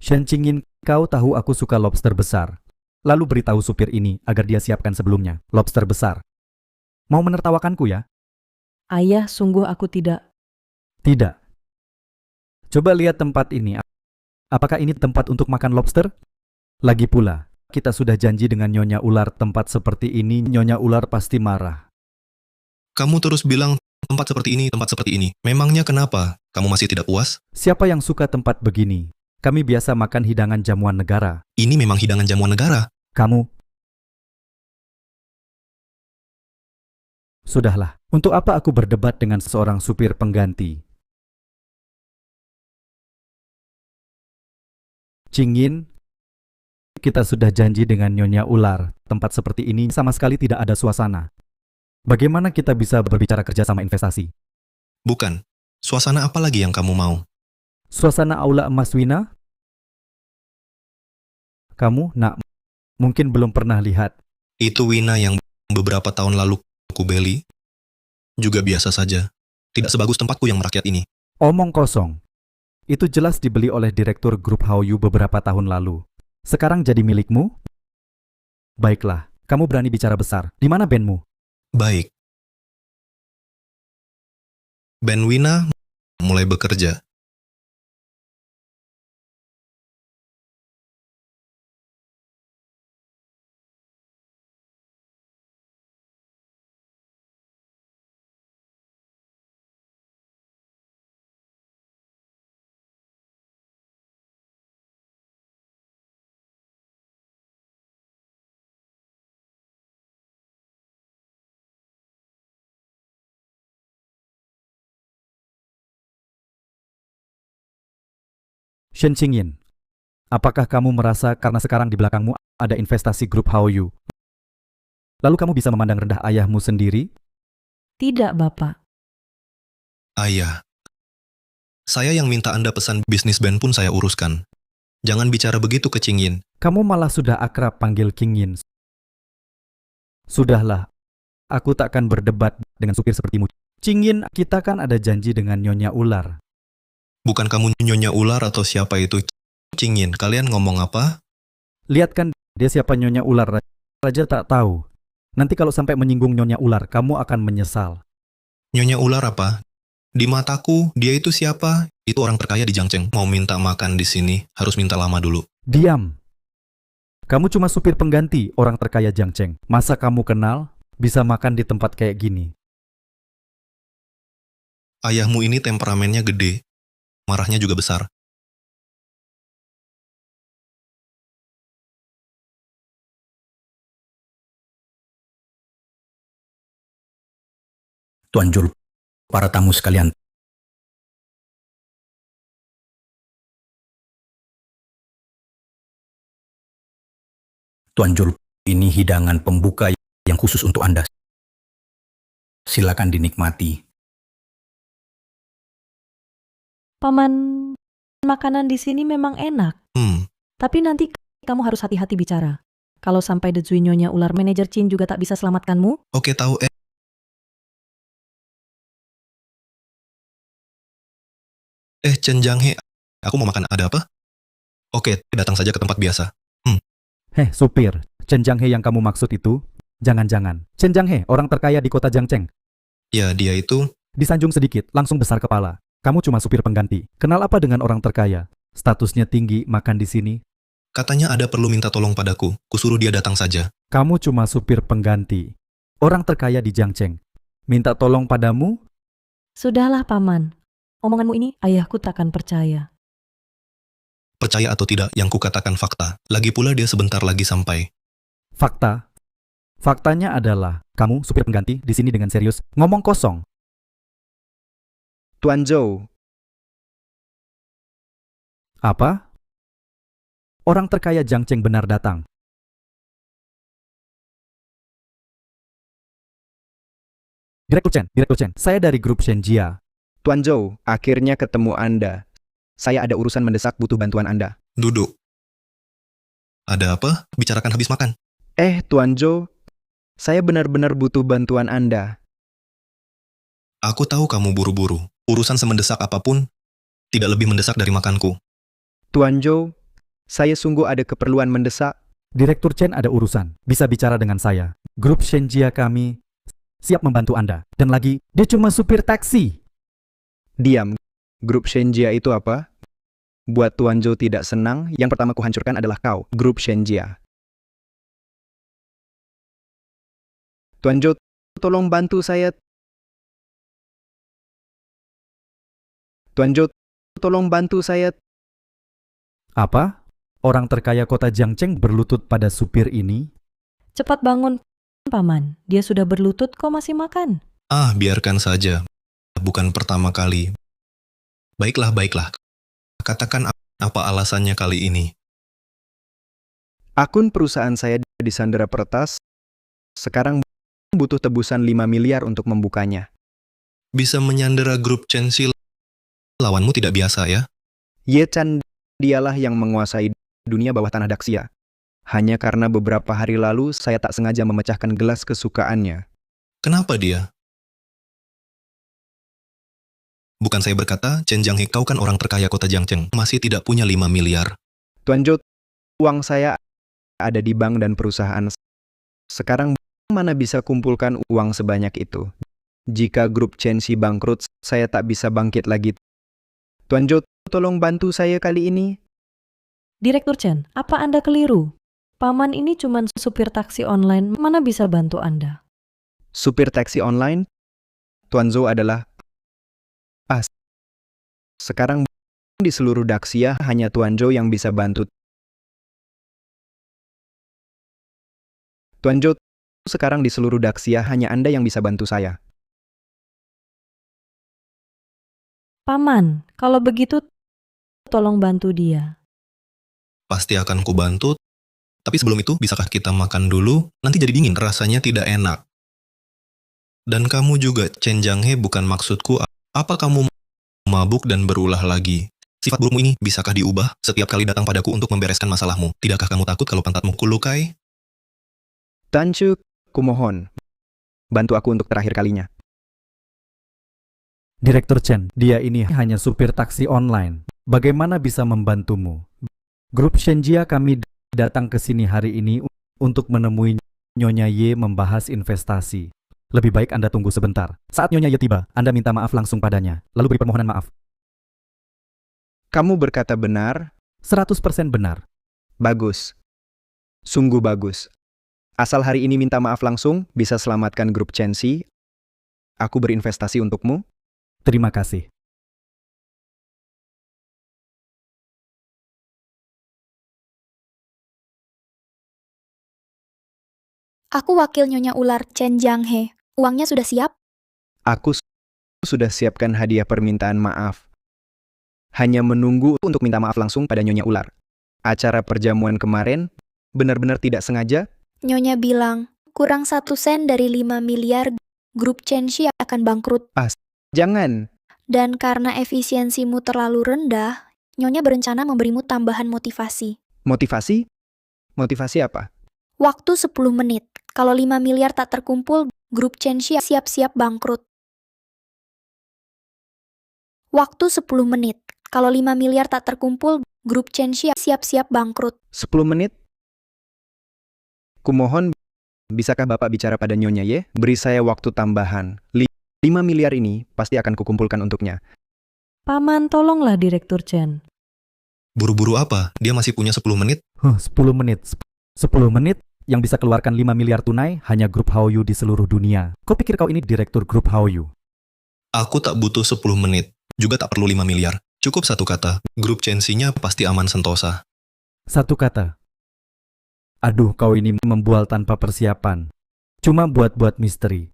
Shen Qingyin, kau tahu aku suka lobster besar. Lalu beritahu supir ini agar dia siapkan sebelumnya lobster besar. Mau menertawakanku ya? Ayah, sungguh aku tidak. Tidak. Coba lihat tempat ini. Apakah ini tempat untuk makan lobster? Lagi pula, kita sudah janji dengan Nyonya Ular tempat seperti ini, Nyonya Ular pasti marah. Kamu terus bilang tempat seperti ini, tempat seperti ini. Memangnya kenapa? Kamu masih tidak puas? Siapa yang suka tempat begini? Kami biasa makan hidangan jamuan negara. Ini memang hidangan jamuan negara. Kamu? Sudahlah, untuk apa aku berdebat dengan seorang supir pengganti? Qingyin, kita sudah janji dengan Nyonya Ular, tempat seperti ini sama sekali tidak ada suasana. Bagaimana kita bisa berbicara kerja sama investasi? Bukan. Suasana apa lagi yang kamu mau? Suasana aula emas Wina? Kamu, nak, mungkin belum pernah lihat. Itu Wina yang beberapa tahun lalu aku beli. Juga biasa saja. Tidak sebagus tempatku yang merakyat ini. Omong kosong. Itu jelas dibeli oleh direktur grup Hauyu beberapa tahun lalu. Sekarang jadi milikmu? Baiklah, kamu berani bicara besar. Di mana bandmu? Baik. Ben Wina mulai bekerja. Shen Qingyin, apakah kamu merasa karena sekarang di belakangmu ada investasi grup Hauyu, lalu kamu bisa memandang rendah ayahmu sendiri? Tidak, Bapak. Ayah. Saya yang minta Anda pesan bisnis band pun saya uruskan. Jangan bicara begitu ke Qingyin. Kamu malah sudah akrab panggil Qingyin. Sudahlah, aku takkan berdebat dengan supir sepertimu. Qingyin, kita kan ada janji dengan Nyonya Ular. Bukan kamu Nyonya Ular atau siapa itu? Qingyin, kalian ngomong apa? Lihat kan dia siapa Nyonya Ular, Raja tak tahu. Nanti kalau sampai menyinggung Nyonya Ular, kamu akan menyesal. Nyonya Ular apa? Di mataku, dia itu siapa? Itu orang terkaya di Jiangcheng. Mau minta makan di sini, harus minta lama dulu. Diam. Kamu cuma supir pengganti orang terkaya Jiangcheng. Masa kamu kenal? Bisa makan di tempat kayak gini. Ayahmu ini temperamennya gede. Marahnya juga besar. Tuan Jul, para tamu sekalian. Tuan Jul, ini hidangan pembuka yang khusus untuk Anda. Silakan dinikmati. Paman, makanan di sini memang enak. Tapi nanti kamu harus hati-hati bicara. Kalau sampai Dezui Nyonya Ular manajer Chin juga tak bisa selamatkanmu, Oke, tahu. Chen Jianghe, aku mau makan. Ada apa? Oke, datang saja ke tempat biasa. Heh, supir, Chen Jianghe yang kamu maksud itu? Jangan-jangan. Chen Jianghe, orang terkaya di kota Jiangcheng. Ya, dia itu. Disanjung sedikit, langsung besar kepala. Kamu cuma supir pengganti. Kenal apa dengan orang terkaya? Statusnya tinggi, makan di sini. Katanya ada perlu minta tolong padaku. Kusuruh dia datang saja. Kamu cuma supir pengganti. Orang terkaya di Jiangcheng. Minta tolong padamu? sudahlah Paman. Omonganmu ini ayahku takkan percaya. Percaya atau tidak, yang kukatakan fakta. Lagi pula dia sebentar lagi sampai. Fakta? Faktanya adalah, kamu supir pengganti di sini dengan serius, ngomong kosong. Tuan Zhou, Apa? Orang terkaya Jiangcheng benar datang. Direktur Chen, saya dari grup Shenjia. Tuan Zhou, akhirnya ketemu Anda. Saya ada urusan mendesak butuh bantuan Anda. Duduk. Ada apa? Bicarakan habis makan. Tuan Zhou, saya benar-benar butuh bantuan Anda. Aku tahu kamu buru-buru. Urusan semendesak apapun, tidak lebih mendesak dari makanku. Tuan Zhou, saya sungguh ada keperluan mendesak. Direktur Chen ada urusan. Bisa bicara dengan saya. Grup Shenjia kami siap membantu Anda. Dan lagi, dia cuma supir taksi. Diam. Grup Shenjia itu apa? Buat Tuan Zhou tidak senang, yang pertama kuhancurkan adalah kau, grup Shenjia. Tuan Zhou, tolong bantu saya. Tuan Zhou, tolong bantu saya. Apa? Orang terkaya kota Jiangcheng berlutut pada supir ini? Cepat bangun, Paman. Dia sudah berlutut kok masih makan. Biarkan saja. Bukan pertama kali. Baiklah. Katakan apa alasannya kali ini. Akun perusahaan saya disandera peretas. Sekarang butuh tebusan 5 miliar untuk membukanya. Bisa menyandera grup Chenxi, lawanmu tidak biasa ya? Ye Chan, dialah yang menguasai dunia bawah tanah Daxia. Hanya karena beberapa hari lalu saya tak sengaja memecahkan gelas kesukaannya. Kenapa dia? Bukan saya berkata, Chen Jianghe, kau kan orang terkaya kota Jiangcheng, masih tidak punya 5 miliar. Tuan Zhou, uang saya ada di bank dan perusahaan. Sekarang mana bisa kumpulkan uang sebanyak itu? Jika grup Chenxi bangkrut, saya tak bisa bangkit lagi. Tuan Zhou, tolong bantu saya kali ini. Direktur Chen, apa Anda keliru? Paman ini cuma supir taksi online, mana bisa bantu Anda? Supir taksi online? Tuan Zhou adalah... Sekarang di seluruh Daxia hanya Tuan Zhou yang bisa bantu. Tuan Zhou, sekarang di seluruh Daxia hanya Anda yang bisa bantu saya. Paman, kalau begitu tolong bantu dia. Pasti akan kubantu, tapi sebelum itu bisakah kita makan dulu? Nanti jadi dingin, rasanya tidak enak. Dan kamu juga, Chen Jianghe, bukan maksudku. Apa kamu mabuk dan berulah lagi? Sifat burukmu ini bisakah diubah setiap kali datang padaku untuk membereskan masalahmu? Tidakkah kamu takut kalau pantatmu kulukai? Tan Chu, kumohon, bantu aku untuk terakhir kalinya. Direktur Chen, dia ini hanya supir taksi online. Bagaimana bisa membantumu? Grup Shenjia kami datang ke sini hari ini untuk menemui Nyonya Ye membahas investasi. Lebih baik Anda tunggu sebentar. Saat Nyonya Ye tiba, Anda minta maaf langsung padanya, lalu beri permohonan maaf. Kamu berkata benar? 100% benar. Bagus. Sungguh bagus. Asal hari ini minta maaf langsung, bisa selamatkan grup Chenxi. Aku berinvestasi untukmu. Terima kasih. Aku wakil Nyonya Ular Chen Jianghe. Uangnya sudah siap? Aku sudah siapkan hadiah permintaan maaf. Hanya menunggu untuk minta maaf langsung pada Nyonya Ular. Acara perjamuan kemarin benar-benar tidak sengaja. Nyonya bilang, kurang 1 sen dari 5 miliar, grup Chenxi akan bangkrut. Jangan. Dan karena efisiensimu terlalu rendah, Nyonya berencana memberimu tambahan motivasi. Motivasi? Motivasi apa? Waktu 10 menit. Kalau 5 miliar tak terkumpul, grup Chenxi siap-siap bangkrut. Waktu 10 menit. Kalau 5 miliar tak terkumpul, grup Chenxi siap-siap bangkrut. 10 menit? Kumohon, bisakah Bapak bicara pada Nyonya Ye? Beri saya waktu tambahan. 5 miliar ini pasti akan kukumpulkan untuknya. Paman, tolonglah Direktur Chen. Buru-buru apa? Dia masih punya 10 menit? 10 menit. 10 menit? Yang bisa keluarkan 5 miliar tunai hanya grup Haoyu di seluruh dunia. Kau pikir kau ini direktur grup Haoyu? Aku tak butuh 10 menit. Juga tak perlu 5 miliar. Cukup satu kata. Grup Chenxi-nya pasti aman sentosa. Satu kata. Aduh, kau ini membual tanpa persiapan. Cuma buat-buat misteri.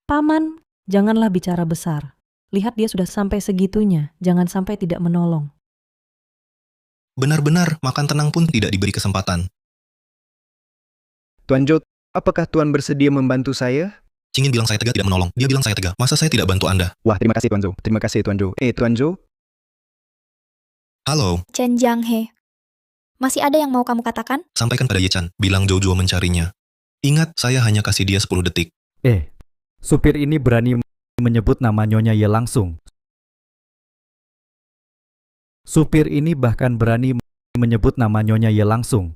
Paman, janganlah bicara besar. Lihat dia sudah sampai segitunya. Jangan sampai tidak menolong. Benar-benar, makan tenang pun tidak diberi kesempatan. Tuan Zhou, apakah Tuan bersedia membantu saya? Cingin bilang saya tega tidak menolong. Dia bilang saya tega. Masa saya tidak bantu Anda? Wah, terima kasih Tuan Zhou. Terima kasih Tuan Zhou. Tuan Zhou, Halo, Chen Jianghe. Masih ada yang mau kamu katakan? sampaikan pada Ye Chan. Bilang Jojo mencarinya. Ingat, saya hanya kasih dia 10 detik. Supir ini berani menyebut nama Nyonya Ye langsung. Supir ini bahkan berani menyebut nama Nyonya Ye langsung.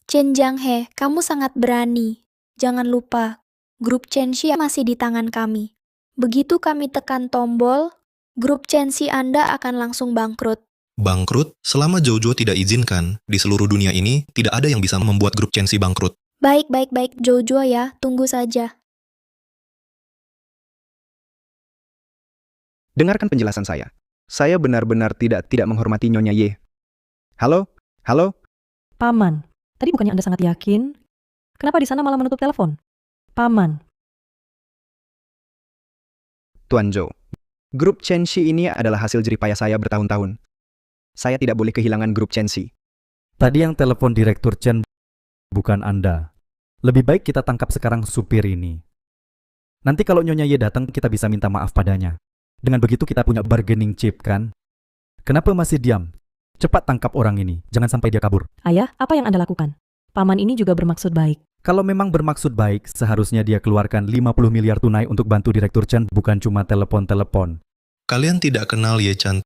Chen Jianghe, kamu sangat berani. Jangan lupa, grup Chenxi masih di tangan kami. Begitu kami tekan tombol, grup Chenxi Anda akan langsung bangkrut. Bangkrut? Selama Jojo tidak izinkan, di seluruh dunia ini tidak ada yang bisa membuat grup Chenxi bangkrut. Baik, Jojo ya, tunggu saja. dengarkan penjelasan saya. Saya benar-benar tidak menghormati Nyonya Ye. Halo? Halo? Paman, tadi bukannya Anda sangat yakin? Kenapa di sana malah menutup telepon? Paman, Tuan Zhou, grup Chenxi ini adalah hasil jeripaya saya bertahun-tahun. Saya tidak boleh kehilangan grup Chenxi. Tadi yang telepon Direktur Chen bukan Anda. Lebih baik kita tangkap sekarang supir ini. Nanti kalau Nyonya Ye datang, kita bisa minta maaf padanya. Dengan begitu kita punya bargaining chip, kan? Kenapa masih diam? Cepat tangkap orang ini, jangan sampai dia kabur. ayah, apa yang Anda lakukan? Paman ini juga bermaksud baik. Kalau memang bermaksud baik, seharusnya dia keluarkan 50 miliar tunai untuk bantu Direktur Chen, bukan cuma telepon-telepon. Kalian tidak kenal Ye Chan.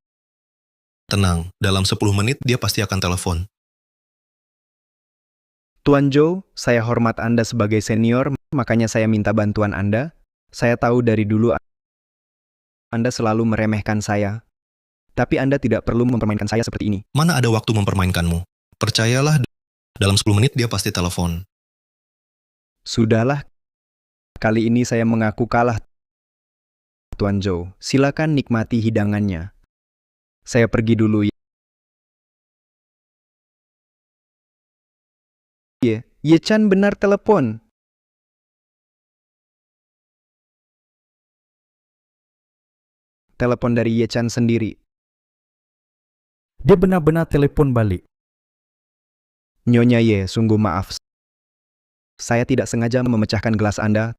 Tenang, dalam 10 menit dia pasti akan telepon. Tuan Zhou, saya hormat Anda sebagai senior, makanya saya minta bantuan Anda. Saya tahu dari dulu Anda selalu meremehkan saya. Tapi Anda tidak perlu mempermainkan saya seperti ini. Mana ada waktu mempermainkanmu? Percayalah, dalam 10 menit dia pasti telepon. Sudahlah, kali ini saya mengaku kalah, Tuan Zhou. Silakan nikmati hidangannya. Saya pergi dulu. Ye Chan benar telepon. Telepon dari Ye Chan sendiri. Dia benar-benar telepon balik. Nyonya Ye, sungguh maaf. Saya tidak sengaja memecahkan gelas Anda.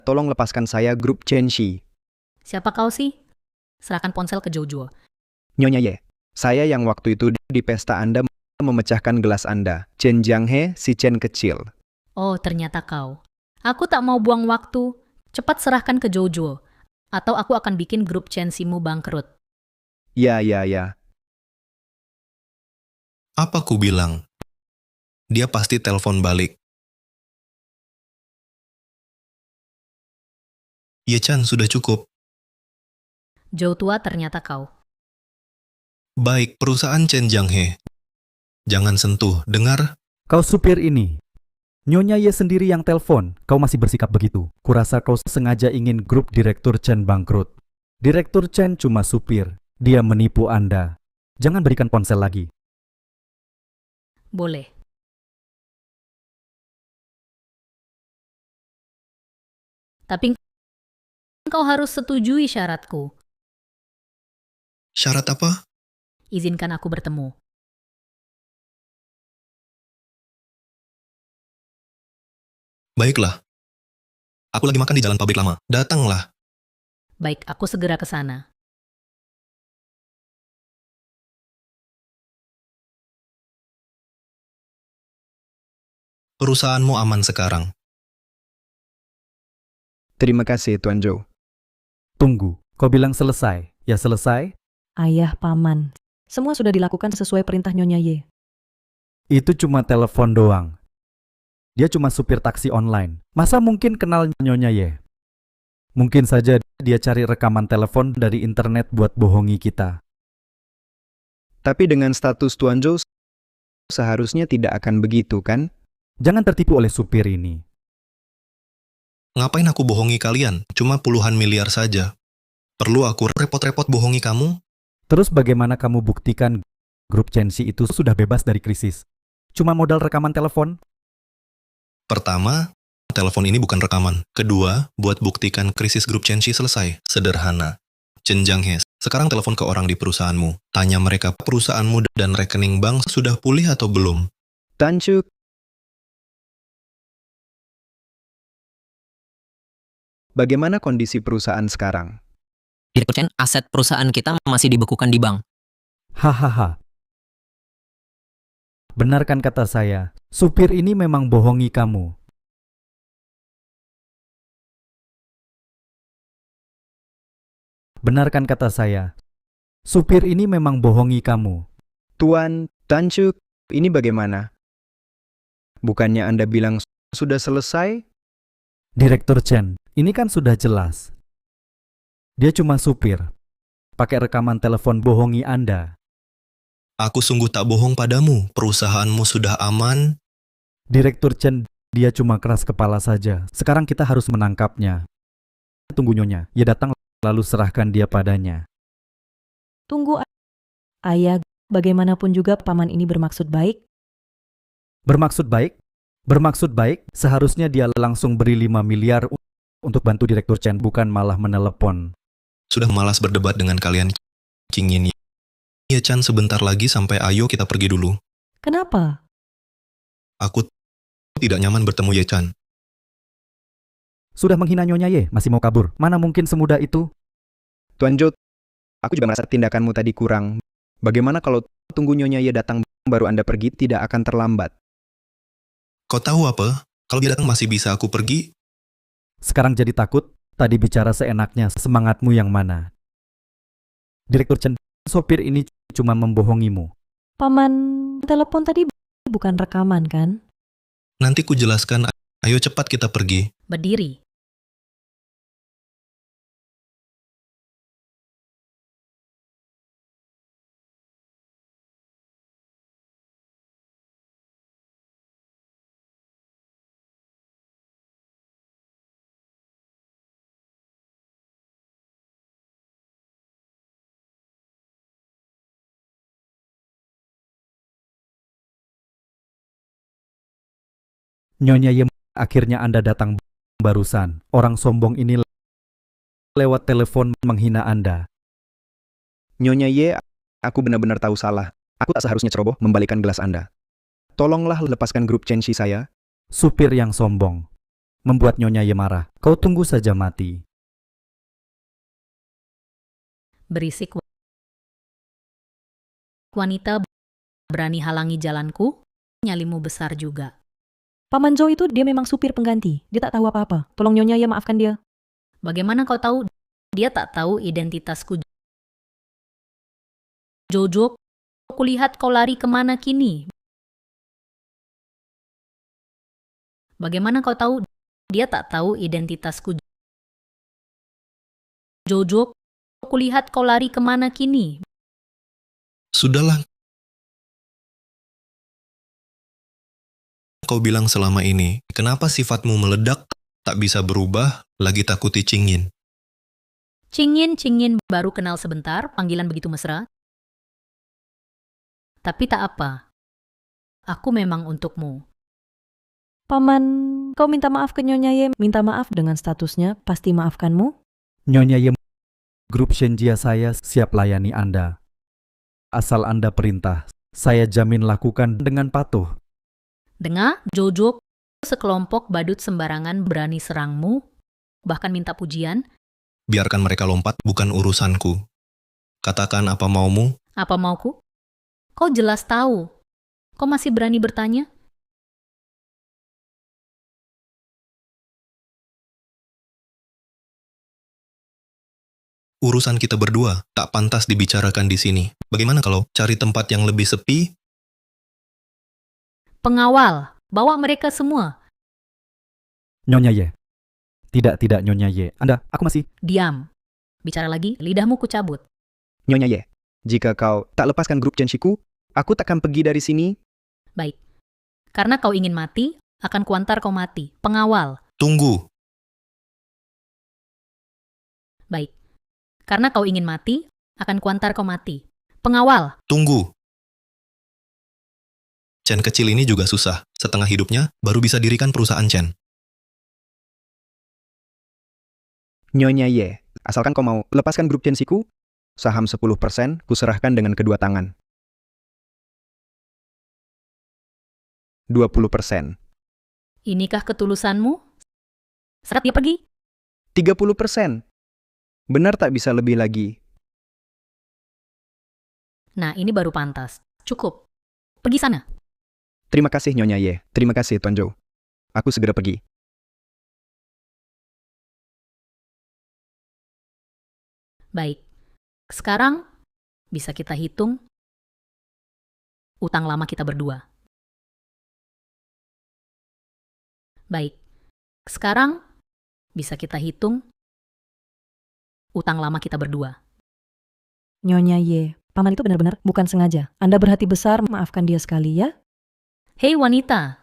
Tolong lepaskan saya, grup Chenxi. Siapa kau sih? Serahkan ponsel ke Jojo. Nyonya Ye, saya yang waktu itu di pesta Anda memecahkan gelas Anda. Chen Jianghe, si Chen kecil. Oh, ternyata kau. Aku tak mau buang waktu. Cepat serahkan ke Jojo. Atau aku akan bikin grup Chenxi-mu bangkrut. Ya. Apa ku bilang? Dia pasti telepon balik. Ye Chan, sudah cukup. Joe tua ternyata kau. Baik, perusahaan Chen Jianghe. Jangan sentuh, dengar? Kau supir ini. Nyonya Ye sendiri yang telepon, kau masih bersikap begitu. Kurasa kau sengaja ingin grup Direktur Chen bangkrut. Direktur Chen cuma supir, dia menipu Anda. Jangan berikan ponsel lagi. Boleh. Tapi kau harus setujui syaratku. Syarat apa? Izinkan aku bertemu. Baiklah. Aku lagi makan di jalan pabrik lama. Datanglah. Baik, aku segera ke sana. Perusahaanmu aman sekarang. Terima kasih, Tuan Zhou. Tunggu, kau bilang selesai. Ya selesai? Ayah, Paman. Semua sudah dilakukan sesuai perintah Nyonya Ye. Itu cuma telepon doang. Dia cuma supir taksi online. Masa mungkin kenal Nyonya Ye? Mungkin saja dia cari rekaman telepon dari internet buat bohongi kita. Tapi dengan status Tuan Zhou, seharusnya tidak akan begitu, kan? Jangan tertipu oleh supir ini. Ngapain aku bohongi kalian? Cuma puluhan miliar saja. Perlu aku repot-repot bohongi kamu? Terus bagaimana kamu buktikan grup Chenxi itu sudah bebas dari krisis? Cuma modal rekaman telepon? Pertama, telepon ini bukan rekaman. Kedua, buat buktikan krisis grup Chenxi selesai. Sederhana. Chen Jianghe, sekarang telepon ke orang di perusahaanmu. Tanya mereka perusahaanmu dan rekening bank sudah pulih atau belum. Tan Chu, Bagaimana kondisi perusahaan sekarang? Direktur Chen, aset perusahaan kita masih dibekukan di bank. Hahaha. Benarkan kata saya, supir ini memang bohongi kamu. Benarkan kata saya, supir ini memang bohongi kamu. Tuan Tanchuk, ini bagaimana? Bukannya Anda bilang sudah selesai? Direktur Chen, ini kan sudah jelas. Dia cuma supir. Pakai rekaman telepon bohongi Anda. Aku sungguh tak bohong padamu. Perusahaanmu sudah aman. Direktur Chen, dia cuma keras kepala saja. Sekarang kita harus menangkapnya. Tunggu Nyonya, ia datang lalu serahkan dia padanya. Tunggu, Ayah. Bagaimanapun juga paman ini bermaksud baik. Bermaksud baik? Bermaksud baik, seharusnya dia langsung beri 5 miliar untuk bantu Direktur Chen, bukan malah menelepon. Sudah malas berdebat dengan kalian cingin. Ya Chan, sebentar lagi sampai ayo kita pergi dulu. Kenapa? Aku tidak nyaman bertemu Ye Chan. Sudah menghina Nyonya Ye, masih mau kabur. Mana mungkin semudah itu? Tuan Jot, aku juga merasa tindakanmu tadi kurang. Bagaimana kalau tunggu Nyonya Ye datang baru Anda pergi, tidak akan terlambat? Kau tahu apa? Kalau dia datang masih bisa aku pergi. Sekarang jadi takut? Tadi bicara seenaknya, semangatmu yang mana? Direktur Chen, sopir ini cuma membohongimu. Paman, telepon tadi bukan rekaman kan? Nanti ku jelaskan. Ayo cepat kita pergi. Berdiri. Nyonya Ye, akhirnya Anda datang barusan. Orang sombong ini lewat telepon menghina Anda. Nyonya Ye, aku benar-benar tahu salah. Aku tak seharusnya ceroboh membalikan gelas Anda. Tolonglah lepaskan grup Chenshi saya. Supir yang sombong membuat Nyonya Ye marah. Kau tunggu saja mati. Berisik. Wanita, berani halangi jalanku? Nyalimu besar juga. Paman Zhou itu dia memang supir pengganti. Dia tak tahu apa-apa. Tolong Nyonya Ye maafkan dia. Bagaimana kau tahu? Dia tak tahu identitasku. Jojo, kulihat kau lari kemana kini? Bagaimana kau tahu? Dia tak tahu identitasku. Jojo, kulihat kau lari kemana kini? Sudahlah. Kau bilang selama ini, kenapa sifatmu meledak, tak bisa berubah, lagi takuti Cingin? Cingin, baru kenal sebentar, panggilan begitu mesra. Tapi tak apa. Aku memang untukmu. Paman, kau minta maaf ke Nyonya Ye. Minta maaf dengan statusnya, pasti maafkanmu. Nyonya Ye, grup Shenjia saya siap layani Anda. Asal Anda perintah, saya jamin lakukan dengan patuh. Dengar, Jojo, sekelompok badut sembarangan berani serangmu, bahkan minta pujian. Biarkan mereka lompat, bukan urusanku. Katakan apa maumu. Apa mauku? Kau jelas tahu. Kau masih berani bertanya? Urusan kita berdua tak pantas dibicarakan di sini. Bagaimana kalau cari tempat yang lebih sepi? Pengawal, bawa mereka semua. Nyonya Ye. Tidak Nyonya Ye. Anda, aku masih... Diam. Bicara lagi, lidahmu kucabut. Nyonya Ye, jika kau tak lepaskan grup Chenshiku, aku takkan pergi dari sini. Baik. Karena kau ingin mati, akan kuantar kau mati. Pengawal. Tunggu. Baik. Karena kau ingin mati, akan kuantar kau mati. Pengawal. Tunggu. Chen kecil ini juga susah. Setengah hidupnya baru bisa dirikan perusahaan Chen. Nyonya Ye, asalkan kau mau lepaskan grup Chenshiku, saham 10% kuserahkan dengan kedua tangan. 20%. Inikah ketulusanmu? Seret dia pergi. 30%. Benar tak bisa lebih lagi? Nah, ini baru pantas. Cukup. Pergi sana. Terima kasih Nyonya Ye. Terima kasih Tuan Zhou. Aku segera pergi. Baik. Sekarang bisa kita hitung utang lama kita berdua. Baik. Sekarang bisa kita hitung utang lama kita berdua. Nyonya Ye, paman itu benar-benar bukan sengaja. Anda berhati besar, maafkan dia sekali ya. Hei wanita,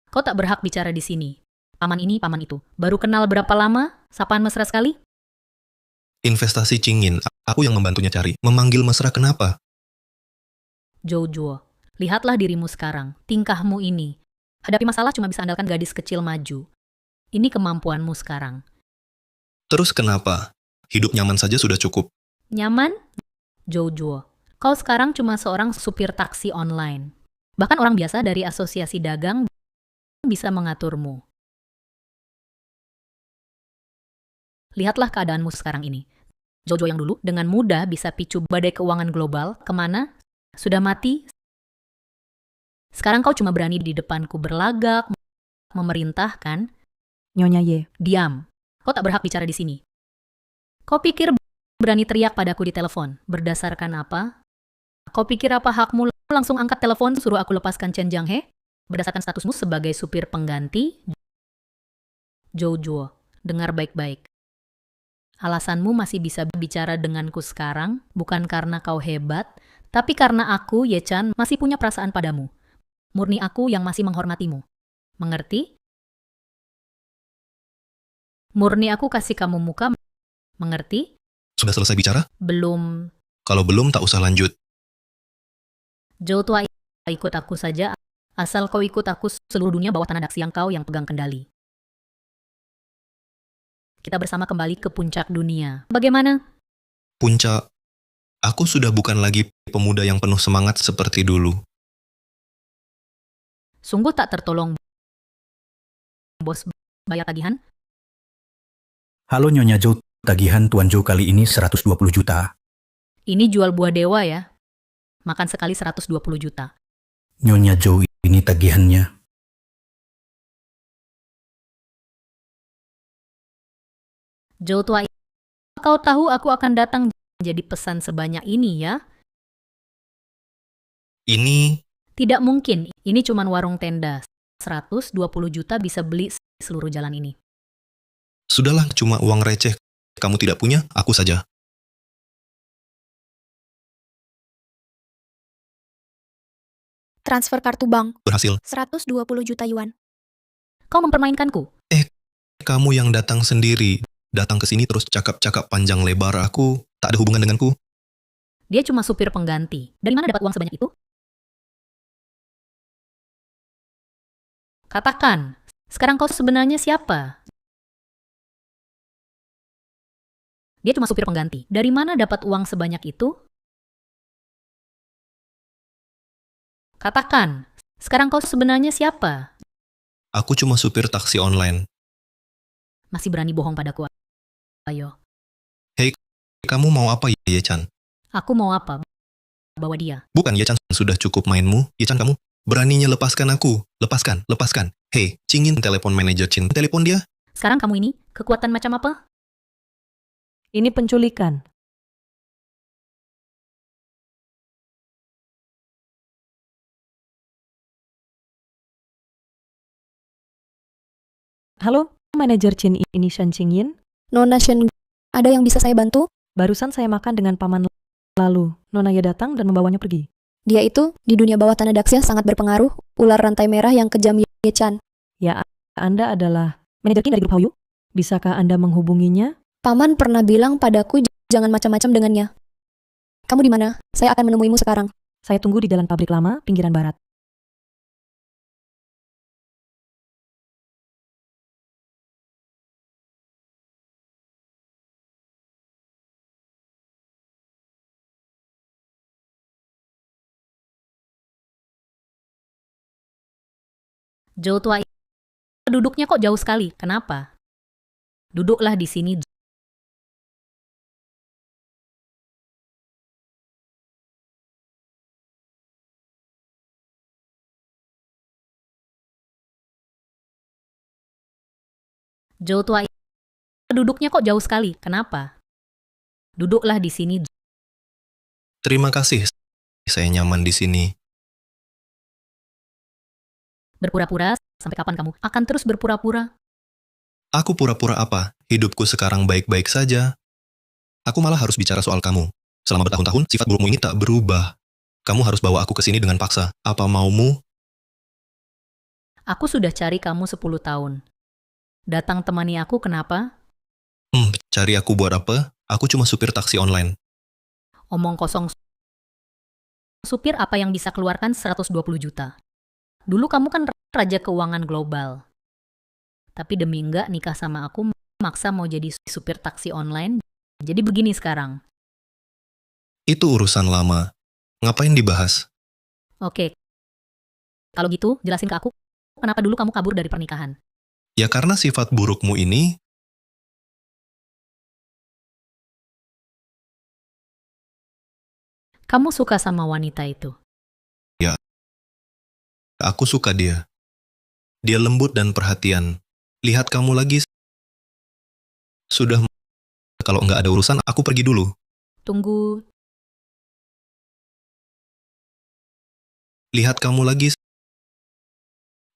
kau tak berhak bicara di sini. Paman ini, paman itu. Baru kenal berapa lama? Sapaan mesra sekali? Investasi Cingin, aku yang membantunya cari. Memanggil mesra kenapa? Jojo, lihatlah dirimu sekarang. Tingkahmu ini. Hadapi masalah cuma bisa andalkan gadis kecil maju. Ini kemampuanmu sekarang. Terus kenapa? Hidup nyaman saja sudah cukup. Nyaman? Jojo, kau sekarang cuma seorang supir taksi online. Bahkan orang biasa dari asosiasi dagang bisa mengaturmu. Lihatlah keadaanmu sekarang ini. Jojo yang dulu dengan mudah bisa picu badai keuangan global kemana? Sudah mati? Sekarang kau cuma berani di depanku berlagak, memerintahkan. Nyonya Ye, Diam. Kau tak berhak bicara di sini. Kau pikir berani teriak padaku di telepon? Berdasarkan apa? Kau pikir apa hakmu langsung angkat telepon suruh aku lepaskan Chen Jianghe? Berdasarkan statusmu sebagai supir pengganti? Jojo, dengar baik-baik. Alasanmu masih bisa bicara denganku sekarang bukan karena kau hebat, tapi karena aku, Ye Chan, masih punya perasaan padamu. Murni aku yang masih menghormatimu. Mengerti? Murni aku kasih kamu muka. Mengerti? Sudah selesai bicara? Belum. Kalau belum, tak usah lanjut. Joe tua, ikut aku saja. Asal kau ikut aku, seluruh dunia bawah tanah daksiang kau yang pegang kendali. Kita bersama kembali ke puncak dunia. Bagaimana? Puncak, aku sudah bukan lagi pemuda yang penuh semangat seperti dulu. Sungguh tak tertolong, bos. Bayar tagihan? Halo Nyonya Zhou, tagihan Tuan Zhou kali ini 120 juta. Ini jual buah dewa ya. Makan sekali 120 juta. Nyonya Zhou, ini tagihannya. Joe tua, kau tahu aku akan datang jadi pesan sebanyak ini ya? Ini, Tidak mungkin, ini cuma warung tenda. 120 juta bisa beli seluruh jalan ini. sudahlah cuma uang receh. Kamu tidak punya, aku saja. Transfer kartu bank, Berhasil. 120 juta yuan. Kau mempermainkanku. Kamu yang datang sendiri. Datang ke sini terus cakap-cakap panjang lebar. Aku tak ada hubungan denganku. Dia cuma supir pengganti. Dari mana dapat uang sebanyak itu? Katakan, sekarang kau sebenarnya siapa? Dia cuma supir pengganti. Dari mana dapat uang sebanyak itu? Katakan, sekarang kau sebenarnya siapa? Aku cuma supir taksi online. Masih berani bohong padaku. Ayo, Kamu mau apa, Ye Chan? aku mau apa? Bawa dia. Bukan, Ye Chan, sudah cukup mainmu. Ye Chan, kamu beraninya lepaskan aku. Lepaskan, lepaskan. Hei, Cingin telepon manajer Chin. Telepon dia. Sekarang kamu ini, kekuatan macam apa? ini penculikan. Halo, manajer Chin ini Shan Qingyin. Nona Shen, ada yang bisa saya bantu? Barusan saya makan dengan paman lalu. Nona Ye datang dan membawanya pergi. Dia itu di dunia bawah tanah Daxia sangat berpengaruh, ular rantai merah yang kejam Ye Chan. Ya, Anda adalah manajer Chin dari grup Hao Yu. Bisakah Anda menghubunginya? Paman pernah bilang padaku jangan macam-macam dengannya. Kamu di mana? Saya akan menemuimu sekarang. Saya tunggu di jalan pabrik lama, pinggiran barat. Joe tua, duduknya kok jauh sekali. Kenapa? Duduklah di sini. Joe tua, duduknya kok jauh sekali. Kenapa? Duduklah di sini. Terima kasih. Saya nyaman di sini. Berpura-pura, sampai kapan kamu akan terus berpura-pura? Aku pura-pura apa? Hidupku sekarang baik-baik saja. Aku malah harus bicara soal kamu. Selama bertahun-tahun, sifat burukmu ini tak berubah. Kamu harus bawa aku ke sini dengan paksa. Apa maumu? Aku sudah cari kamu 10 tahun. Datang temani aku, kenapa? Cari aku buat apa? Aku cuma supir taksi online. Omong kosong. Supir apa yang bisa keluarkan 120 juta? Dulu kamu kan raja keuangan global. Tapi demi enggak nikah sama aku, maksa mau jadi supir taksi online. Jadi begini sekarang. Itu urusan lama. Ngapain dibahas? Oke. Kalau gitu, jelasin ke aku, kenapa dulu kamu kabur dari pernikahan? Ya karena sifat burukmu ini, Kamu suka sama wanita itu. aku suka dia. Dia lembut dan perhatian. Lihat kamu lagi. Sudah, kalau nggak ada urusan, aku pergi dulu. Tunggu. Lihat kamu lagi.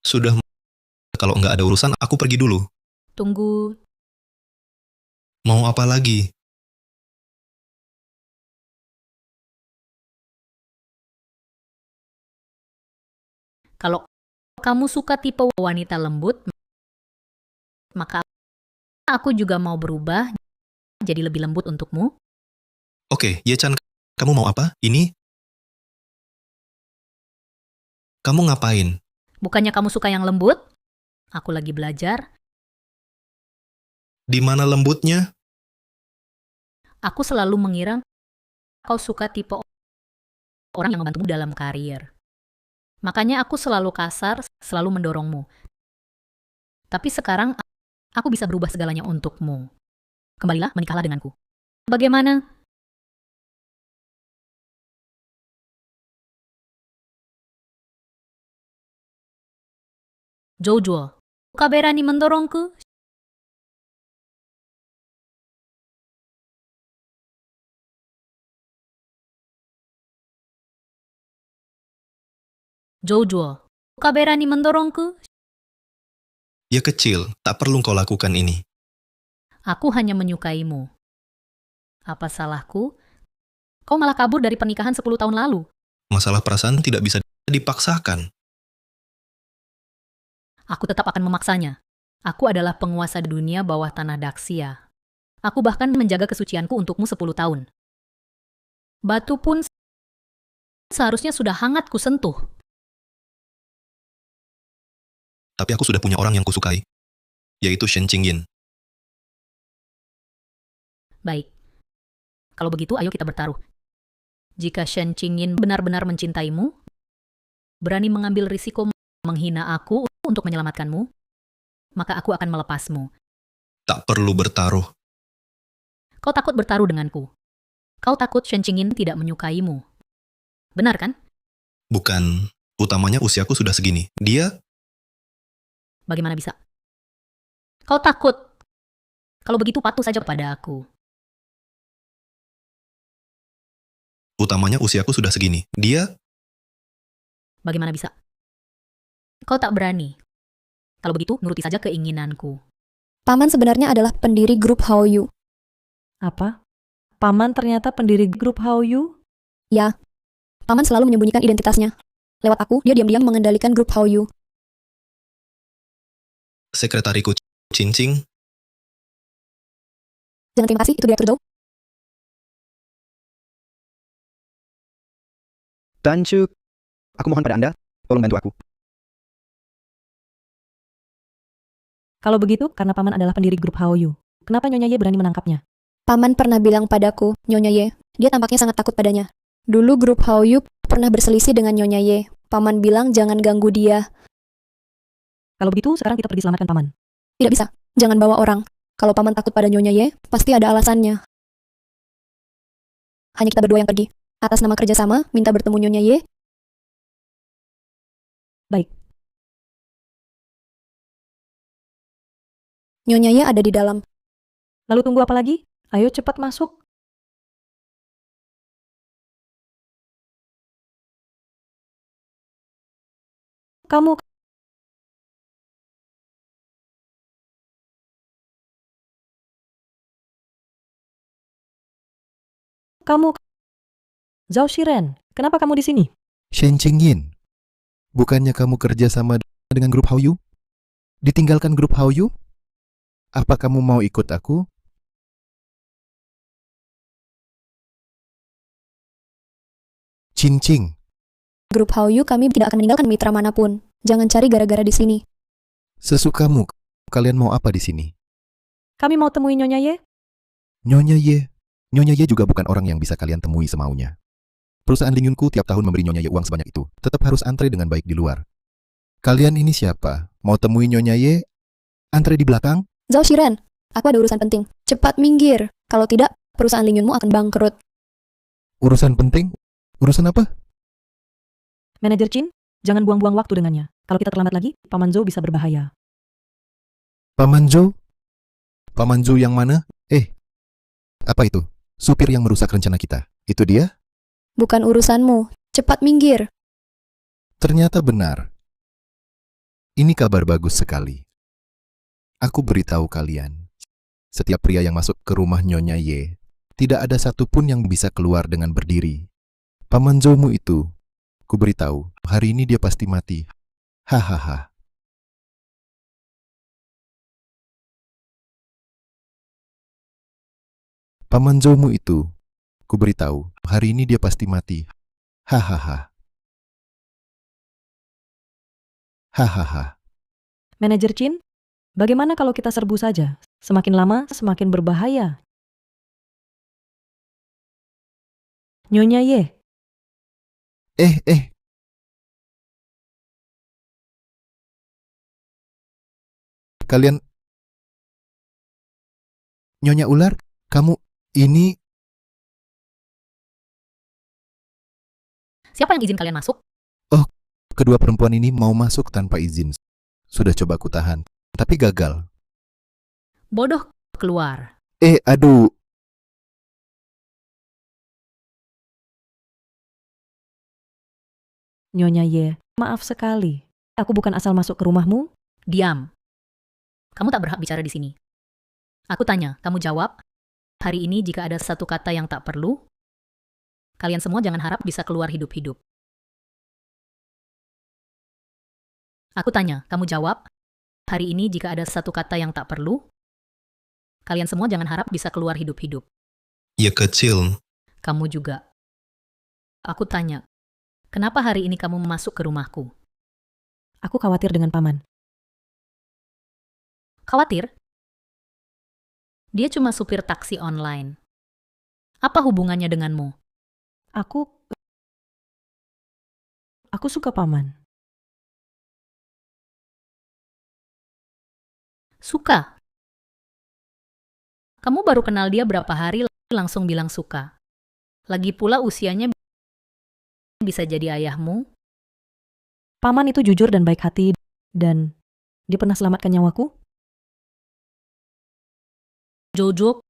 Sudah, kalau nggak ada urusan, aku pergi dulu. Tunggu. Mau apa lagi? Kalau kamu suka tipe wanita lembut, maka aku juga mau berubah jadi lebih lembut untukmu. Oke, Ye-chan, kamu mau apa? Ini? Kamu ngapain? Bukannya kamu suka yang lembut? Aku lagi belajar. Di mana lembutnya? Aku selalu mengira kau suka tipe orang yang membantumu dalam karir. Makanya aku selalu kasar, selalu mendorongmu. Tapi sekarang aku bisa berubah segalanya untukmu. Kembalilah, menikahlah denganku. Bagaimana? Jojo, kau berani mendorongku? Jojo, kau berani mendorongku? Ya kecil, tak perlu kau lakukan ini. Aku hanya menyukaimu. Apa salahku? Kau malah kabur dari pernikahan 10 tahun lalu. Masalah perasaan tidak bisa dipaksakan. Aku tetap akan memaksanya. Aku adalah penguasa dunia bawah tanah Daxia. Aku bahkan menjaga kesucianku untukmu 10 tahun. Batu pun seharusnya sudah hangat kusentuh. Tapi aku sudah punya orang yang kusukai, yaitu Shen Qingyin. Baik. Kalau begitu, ayo kita bertaruh. Jika Shen Qingyin benar-benar mencintaimu, berani mengambil risiko menghina aku untuk menyelamatkanmu, maka aku akan melepasmu. Tak perlu bertaruh. Kau takut bertaruh denganku. Kau takut Shen Qingyin tidak menyukaimu. Benar kan? Bukan, utamanya usiaku sudah segini. Dia, Bagaimana bisa? Kau takut. Kalau begitu patuh saja pada aku. utamanya usiaku sudah segini. Dia, Bagaimana bisa? Kau tak berani. Kalau begitu, nuruti saja keinginanku. Paman sebenarnya adalah pendiri grup Haoyu. Apa? Paman ternyata pendiri grup Haoyu? Ya, Paman selalu menyembunyikan identitasnya. Lewat aku, dia diam-diam mengendalikan grup Haoyu. sekretariku Cincing, Jangan terima kasih, itu Direktur Zhou. Tancu, aku mohon pada Anda, tolong bantu aku. Kalau begitu, karena Paman adalah pendiri grup Haoyu, kenapa Nyonya Ye berani menangkapnya? Paman pernah bilang padaku, Nyonya Ye, dia tampaknya sangat takut padanya. Dulu grup Haoyu pernah berselisih dengan Nyonya Ye. Paman bilang jangan ganggu dia. Kalau begitu, sekarang kita pergi selamatkan Paman. Tidak bisa, jangan bawa orang. Kalau Paman takut pada Nyonya Ye, pasti ada alasannya. Hanya kita berdua yang pergi. Atas nama kerjasama, minta bertemu Nyonya Ye. Baik. Nyonya Ye ada di dalam. Lalu tunggu apa lagi? Ayo cepat masuk. Kamu Zhao Shiren, kenapa kamu di sini? Shen Qingyin, bukannya kamu kerja sama dengan grup Hao Yu? Ditinggalkan grup Hao Yu? Apa kamu mau ikut aku? Cincing, Grup Hao Yu kami tidak akan meninggalkan mitra manapun. Jangan cari gara-gara di sini. sesukamu. Kalian mau apa di sini? Kami mau temui Nyonya Ye. Nyonya Ye. Nyonya Ye juga bukan orang yang bisa kalian temui semaunya. Perusahaan Ling Yunku tiap tahun memberi Nyonya Ye uang sebanyak itu. Tetap harus antre dengan baik di luar. Kalian ini siapa? Mau temui Nyonya Ye? Antre di belakang? Zhao Shiren, aku ada urusan penting. Cepat minggir. Kalau tidak, perusahaan Ling Yunmu akan bangkrut. Urusan penting? Urusan apa? Manajer Chin, jangan buang-buang waktu dengannya. Kalau kita terlambat lagi, Paman Zhou bisa berbahaya. Paman Zhou? Paman Zhou yang mana? Apa itu? Supir yang merusak rencana kita. Itu dia? Bukan urusanmu. Cepat minggir. Ternyata benar. Ini kabar bagus sekali. Aku beritahu kalian, setiap pria yang masuk ke rumah Nyonya Ye, tidak ada satupun yang bisa keluar dengan berdiri. Paman Zhoumu itu, ku beritahu, hari ini dia pasti mati. Hahaha. Paman Zhoumu itu, ku beritahu, hari ini dia pasti mati. Hahaha. Hahaha. Manajer Chin, bagaimana kalau kita serbu saja? Semakin lama, semakin berbahaya. Nyonya Ye, Kalian... Nyonya Ular, kamu ini... Siapa yang izin kalian masuk? Kedua perempuan ini mau masuk tanpa izin. Sudah coba ku tahan, tapi gagal. Bodoh, keluar. Aduh. Nyonya Ye, maaf sekali. Aku bukan asal masuk ke rumahmu. Diam. Kamu tak berhak bicara di sini. Aku tanya, kamu jawab. Hari ini jika ada satu kata yang tak perlu, kalian semua jangan harap bisa keluar hidup-hidup. Aku tanya, kamu jawab. Hari ini jika ada satu kata yang tak perlu, kalian semua jangan harap bisa keluar hidup-hidup. Ya kecil. Kamu juga. Aku tanya, kenapa hari ini kamu masuk ke rumahku? Aku khawatir dengan Paman. Khawatir? Dia cuma supir taksi online. Apa hubungannya denganmu? Aku suka Paman. Suka? Kamu baru kenal dia berapa hari langsung bilang suka. Lagi pula usianya bisa jadi ayahmu. Paman itu jujur dan baik hati, dan dia pernah selamatkan nyawaku. Jojo,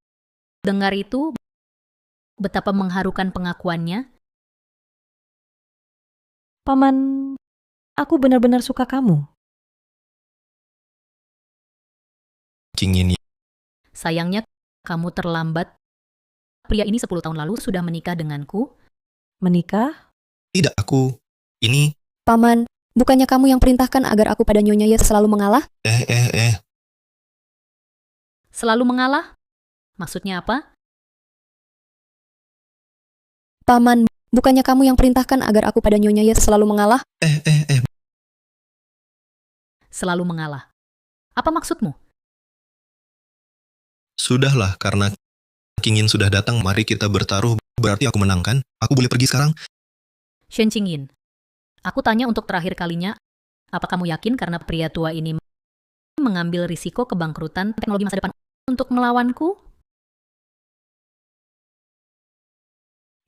dengar itu, betapa mengharukan pengakuannya. Paman, aku benar-benar suka kamu. Cingin. Sayangnya, kamu terlambat. Pria ini 10 tahun lalu sudah menikah denganku. Menikah? Tidak, aku... Ini... Paman, bukannya kamu yang perintahkan agar aku pada Nyonya Ye selalu mengalah? Selalu mengalah? Maksudnya apa? Paman, bukannya kamu yang perintahkan agar aku pada Nyonya Ye selalu mengalah? Selalu mengalah. Apa maksudmu? Sudahlah, karena Kingin sudah datang, mari kita bertaruh. Berarti aku menang, kan? Aku boleh pergi sekarang? Shen Qingyin, aku tanya untuk terakhir kalinya, apa kamu yakin karena pria tua ini mengambil risiko kebangkrutan teknologi masa depan untuk melawanku?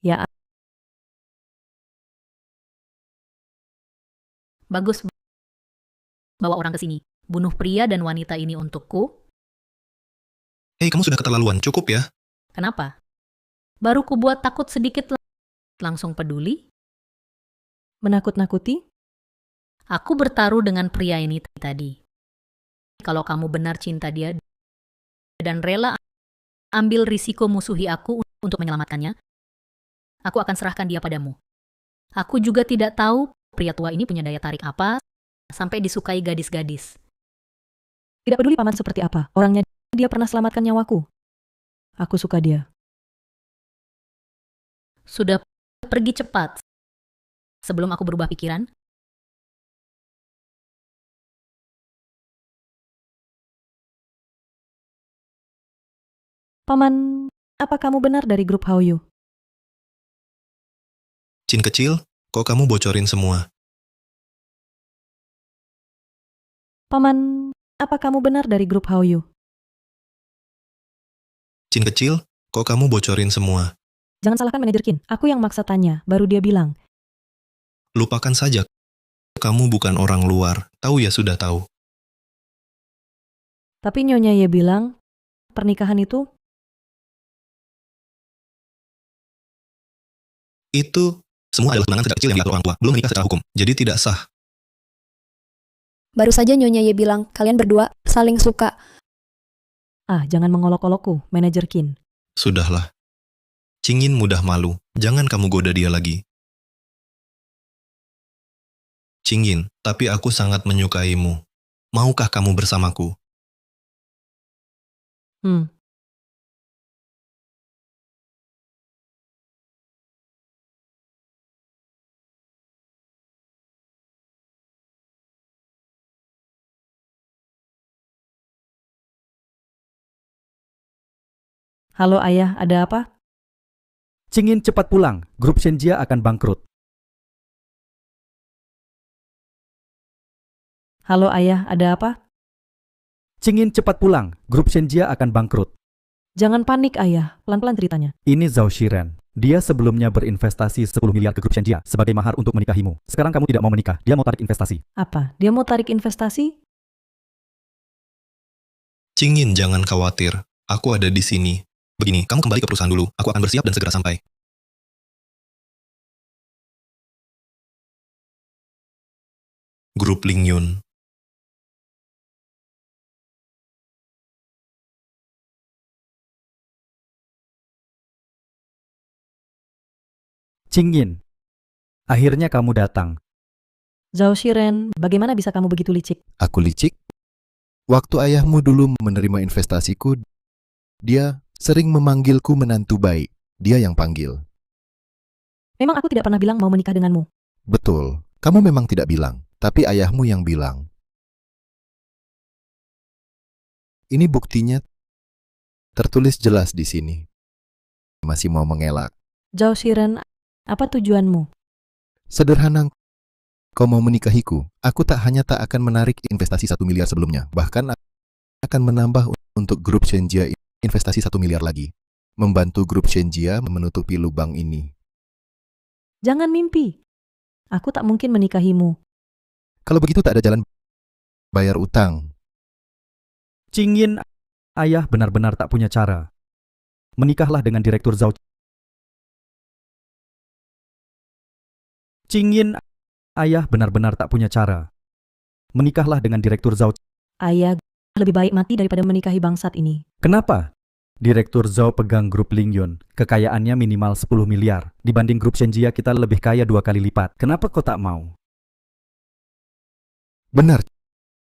Ya, Bagus, bawa orang ke sini. Bunuh pria dan wanita ini untukku. Hei, kamu sudah keterlaluan. Cukup ya. Kenapa? Baru ku buat takut sedikit langsung peduli. menakut-nakuti? Aku bertaruh dengan pria ini tadi. Kalau kamu benar cinta dia dan rela ambil risiko musuhi aku untuk menyelamatkannya, aku akan serahkan dia padamu. Aku juga tidak tahu pria tua ini punya daya tarik apa sampai disukai gadis-gadis. Tidak peduli paman seperti apa, orangnya dia pernah selamatkan nyawaku. Aku suka dia. Sudah pergi cepat sebelum aku berubah pikiran. Paman, apa kamu benar dari grup Hauyu? Cin kecil, kok kamu bocorin semua? Paman, apa kamu benar dari grup Hauyu? Cin kecil, kok kamu bocorin semua? Jangan salahkan manajer Kin, aku yang maksa tanya, baru dia bilang. Lupakan saja. Kamu bukan orang luar. Tahu ya sudah tahu. Tapi Nyonya Ye bilang, pernikahan itu Itu semua adalah tunangan sejak kecil yang diatur orang tua, belum menikah secara hukum. Jadi tidak sah. Baru saja Nyonya Ye bilang, kalian berdua saling suka. jangan mengolok-olokku, manajer Kin. Sudahlah. Cingin mudah malu. Jangan kamu goda dia lagi. Cingin, tapi aku sangat menyukaimu. Maukah kamu bersamaku? Halo ayah, ada apa? Cingin cepat pulang, grup Shenjia akan bangkrut. Halo ayah, ada apa? Cingin cepat pulang, grup Shenjia akan bangkrut. Jangan panik ayah, pelan-pelan ceritanya. Ini Zhao Shiren. Dia sebelumnya berinvestasi 10 miliar ke grup Shenjia sebagai mahar untuk menikahimu. Sekarang kamu tidak mau menikah, dia mau tarik investasi. Apa? Dia mau tarik investasi? Cingin, jangan khawatir. Aku ada di sini. Begini, kamu kembali ke perusahaan dulu. Aku akan bersiap dan segera sampai. Grup Lingyun. Cingin, akhirnya kamu datang. Zhao Shiren, bagaimana bisa kamu begitu licik? Aku licik? Waktu ayahmu dulu menerima investasiku, dia sering memanggilku menantu baik. Dia yang panggil. Memang aku tidak pernah bilang mau menikah denganmu. Betul, kamu memang tidak bilang, tapi ayahmu yang bilang. Ini buktinya tertulis jelas di sini. Masih mau mengelak. Zhao Shiren, apa tujuanmu? Sederhana, kau mau menikahiku. Aku tak akan menarik investasi 1 miliar sebelumnya, bahkan akan menambah untuk grup Shenjia investasi 1 miliar lagi. Membantu grup Shenjia menutupi lubang ini. Jangan mimpi. Aku tak mungkin menikahimu. Kalau begitu tak ada jalan bayar utang. Cingin, ayah benar-benar tak punya cara. Menikahlah dengan Direktur Zhao. Cingin, ayah benar-benar tak punya cara. Menikahlah dengan Direktur Zhao. Ayah, lebih baik mati daripada menikahi bangsat ini. Kenapa? Direktur Zhao pegang grup Lingyun. Kekayaannya minimal 10 miliar. Dibanding grup Shenjia kita lebih kaya 2 kali lipat. Kenapa kau tak mau? Benar.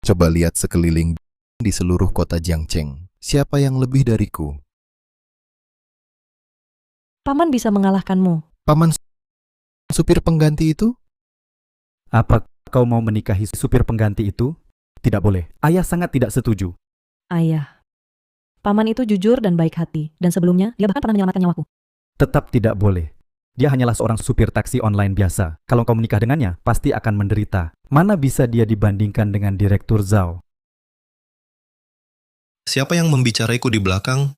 Coba lihat sekeliling di seluruh kota Jiangcheng. Siapa yang lebih dariku? Paman bisa mengalahkanmu. Paman supir pengganti itu? Apa kau mau menikahi supir pengganti itu? Tidak boleh. Ayah sangat tidak setuju. Ayah, paman itu jujur dan baik hati. Dan sebelumnya, dia bahkan pernah menyelamatkan nyawaku. Tetap tidak boleh. Dia hanyalah seorang supir taksi online biasa. Kalau kau menikah dengannya, pasti akan menderita. Mana bisa dia dibandingkan dengan Direktur Zhao? Siapa yang membicaraiku di belakang?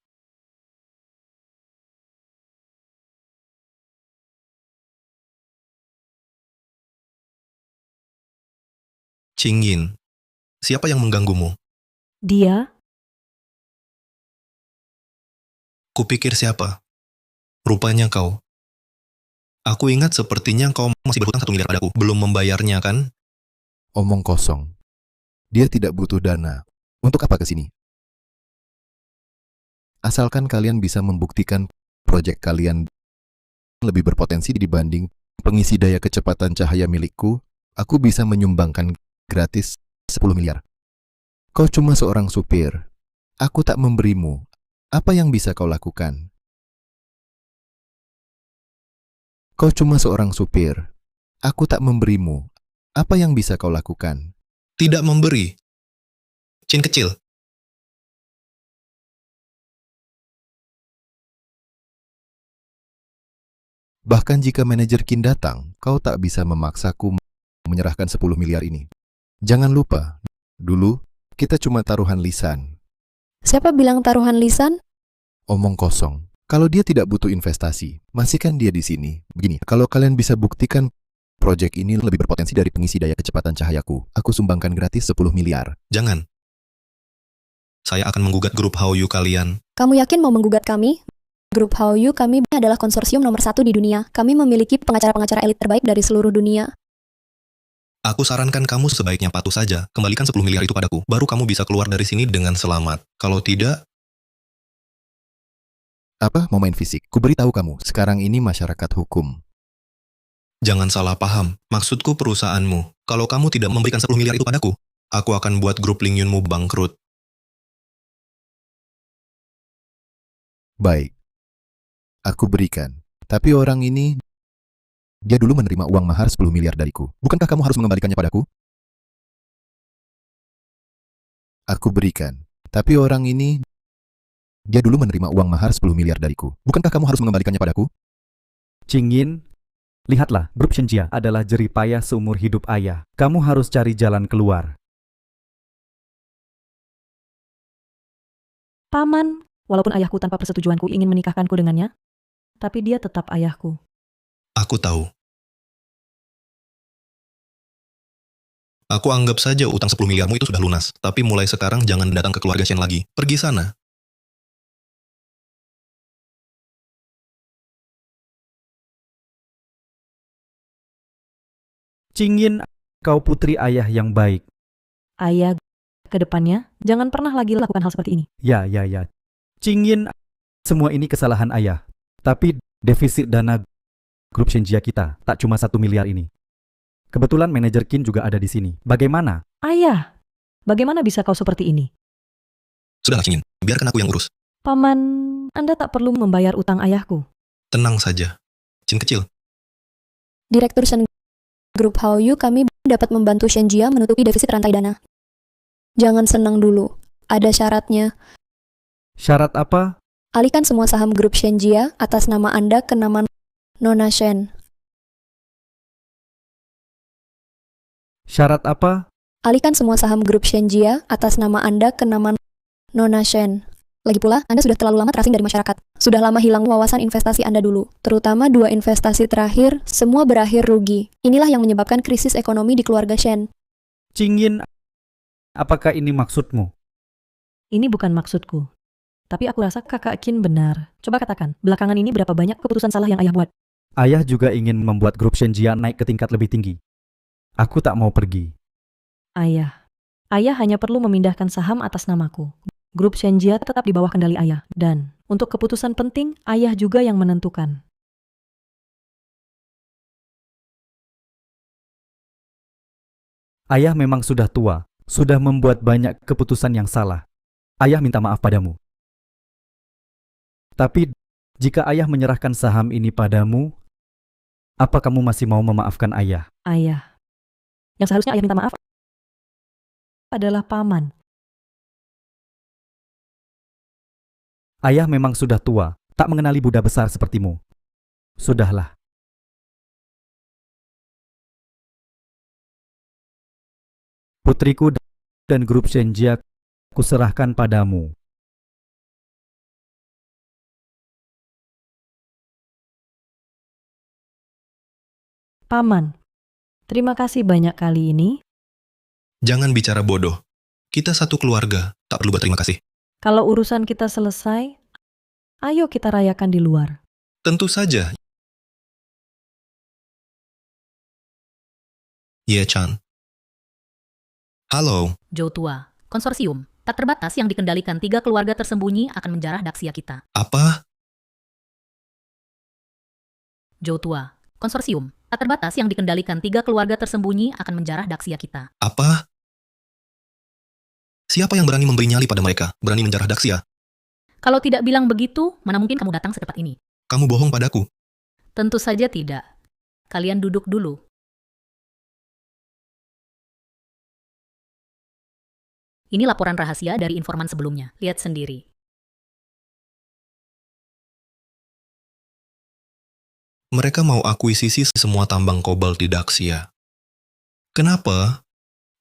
Cingin, siapa yang mengganggumu? Dia, Kupikir siapa? Rupanya kau. Aku ingat sepertinya kau masih berhutang 1 miliar padaku. Belum membayarnya kan? Omong kosong. Dia tidak butuh dana. Untuk apa ke sini? Asalkan kalian bisa membuktikan proyek kalian lebih berpotensi dibanding pengisi daya kecepatan cahaya milikku, aku bisa menyumbangkan gratis 10 miliar. Kau cuma seorang supir. Aku tak memberimu. Apa yang bisa kau lakukan? Kau cuma seorang supir. Aku tak memberimu. Apa yang bisa kau lakukan? Tidak memberi. Cin kecil. Bahkan jika manajer Kin datang, kau tak bisa memaksaku menyerahkan 10 miliar ini. Jangan lupa, dulu kita cuma taruhan lisan. Siapa bilang taruhan lisan? Omong kosong. Kalau dia tidak butuh investasi, masih kan dia di sini. Begini, kalau kalian bisa buktikan proyek ini lebih berpotensi dari pengisi daya kecepatan cahayaku, aku sumbangkan gratis 10 miliar. Jangan. Saya akan menggugat grup Hauyu kalian. Kamu yakin mau menggugat kami? Grup Hauyu kami adalah konsorsium nomor 1 di dunia. Kami memiliki pengacara-pengacara elit terbaik dari seluruh dunia. Aku sarankan kamu sebaiknya patuh saja. Kembalikan 10 miliar itu padaku. Baru kamu bisa keluar dari sini dengan selamat. Kalau tidak, Apa? Mau main fisik? Kuberitahu kamu, sekarang ini masyarakat hukum. jangan salah paham. Maksudku perusahaanmu. Kalau kamu tidak memberikan 10 miliar itu padaku, aku akan buat grup Ling Yunmu bangkrut. Baik. Aku berikan. Tapi orang ini, dia dulu menerima uang mahar 10 miliar dariku. Bukankah kamu harus mengembalikannya padaku? Aku berikan. Tapi orang ini, dia dulu menerima uang mahar 10 miliar dariku. Bukankah kamu harus mengembalikannya padaku? Cingin, lihatlah, grup Shenjia adalah jeripaya seumur hidup ayah. Kamu harus cari jalan keluar. paman, walaupun ayahku tanpa persetujuanku ingin menikahkanku dengannya, tapi dia tetap ayahku. Aku tahu. Aku anggap saja utang 10 miliarmu itu sudah lunas. Tapi mulai sekarang jangan datang ke keluarga Shen lagi. Pergi sana. Cingin, kau putri ayah yang baik. Ayah, ke depannya, jangan pernah lagi lakukan hal seperti ini. Ya. Cingin, semua ini kesalahan ayah. Tapi defisit dana grup Shenjia kita tak cuma 1 miliar ini. Kebetulan manajer Kin juga ada di sini. Bagaimana? Ayah, bagaimana bisa kau seperti ini? Sudahlah, Cingin. Biarkan aku yang urus. Paman, Anda tak perlu membayar utang ayahku. Tenang saja. Cin kecil. Direktur Shen Grup Hauyu kami dapat membantu Shenjia menutupi defisit rantai dana. Jangan senang dulu. Ada syaratnya. Syarat apa? Alihkan semua saham grup Shenjia atas nama Anda ke nama Nona Shen. Syarat apa? Alihkan semua saham grup Shenjia atas nama Anda ke nama Nona Shen. Lagi pula, Anda sudah terlalu lama terasing dari masyarakat. Sudah lama hilang wawasan investasi Anda dulu. Terutama 2 investasi terakhir, semua berakhir rugi. Inilah yang menyebabkan krisis ekonomi di keluarga Shen. Cingin, apakah ini maksudmu? Ini bukan maksudku. Tapi aku rasa kakak Kin benar. Coba katakan, belakangan ini berapa banyak keputusan salah yang ayah buat? Ayah juga ingin membuat grup Shenjia naik ke tingkat lebih tinggi. Aku tak mau pergi. Ayah hanya perlu memindahkan saham atas namaku. Grup Shenjia tetap di bawah kendali ayah. Dan untuk keputusan penting, ayah juga yang menentukan. Ayah memang sudah tua, sudah membuat banyak keputusan yang salah. Ayah minta maaf padamu. Tapi, jika ayah menyerahkan saham ini padamu, apa kamu masih mau memaafkan ayah? Ayah. Yang seharusnya ayah minta maaf adalah paman. Ayah memang sudah tua, tak mengenali Buddha besar sepertimu. Sudahlah. Putriku dan grup Shenjia kuserahkan padamu. Paman, terima kasih banyak kali ini. Jangan bicara bodoh. Kita satu keluarga, tak perlu berterima kasih. Kalau urusan kita selesai, ayo kita rayakan di luar. Tentu saja. Ye Chan. Halo, Joe tua, konsorsium, tak terbatas yang dikendalikan 3 keluarga tersembunyi akan menjarah Daxia kita. apa? Joe tua, konsorsium, tak terbatas yang dikendalikan 3 keluarga tersembunyi akan menjarah Daxia kita. Apa? Siapa yang berani memberi nyali pada mereka? Berani menjarah Daxia? Kalau tidak bilang begitu, mana mungkin kamu datang secepat ini? Kamu bohong padaku. Tentu saja tidak. Kalian duduk dulu. Ini laporan rahasia dari informan sebelumnya. Lihat sendiri. Mereka mau akuisisi semua tambang kobalt di Daxia. Kenapa?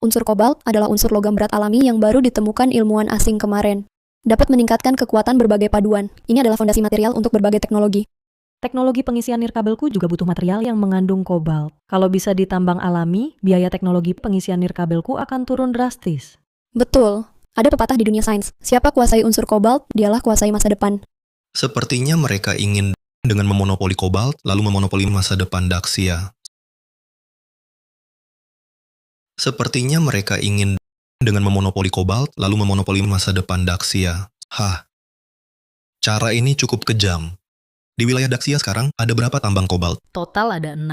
Unsur kobalt adalah unsur logam berat alami yang baru ditemukan ilmuwan asing kemarin. Dapat meningkatkan kekuatan berbagai paduan. Ini adalah fondasi material untuk berbagai teknologi. Teknologi pengisian nirkabelku juga butuh material yang mengandung kobalt. Kalau bisa ditambang alami, biaya teknologi pengisian nirkabelku akan turun drastis. Betul. Ada pepatah di dunia sains. Siapa kuasai unsur kobalt, dialah kuasai masa depan. Sepertinya mereka ingin dengan memonopoli kobalt, lalu memonopoli masa depan Daxia. Sepertinya mereka ingin dengan memonopoli kobalt, lalu memonopoli masa depan Daxia. Hah. Cara ini cukup kejam. Di wilayah Daxia sekarang ada berapa tambang kobalt? Total ada 6.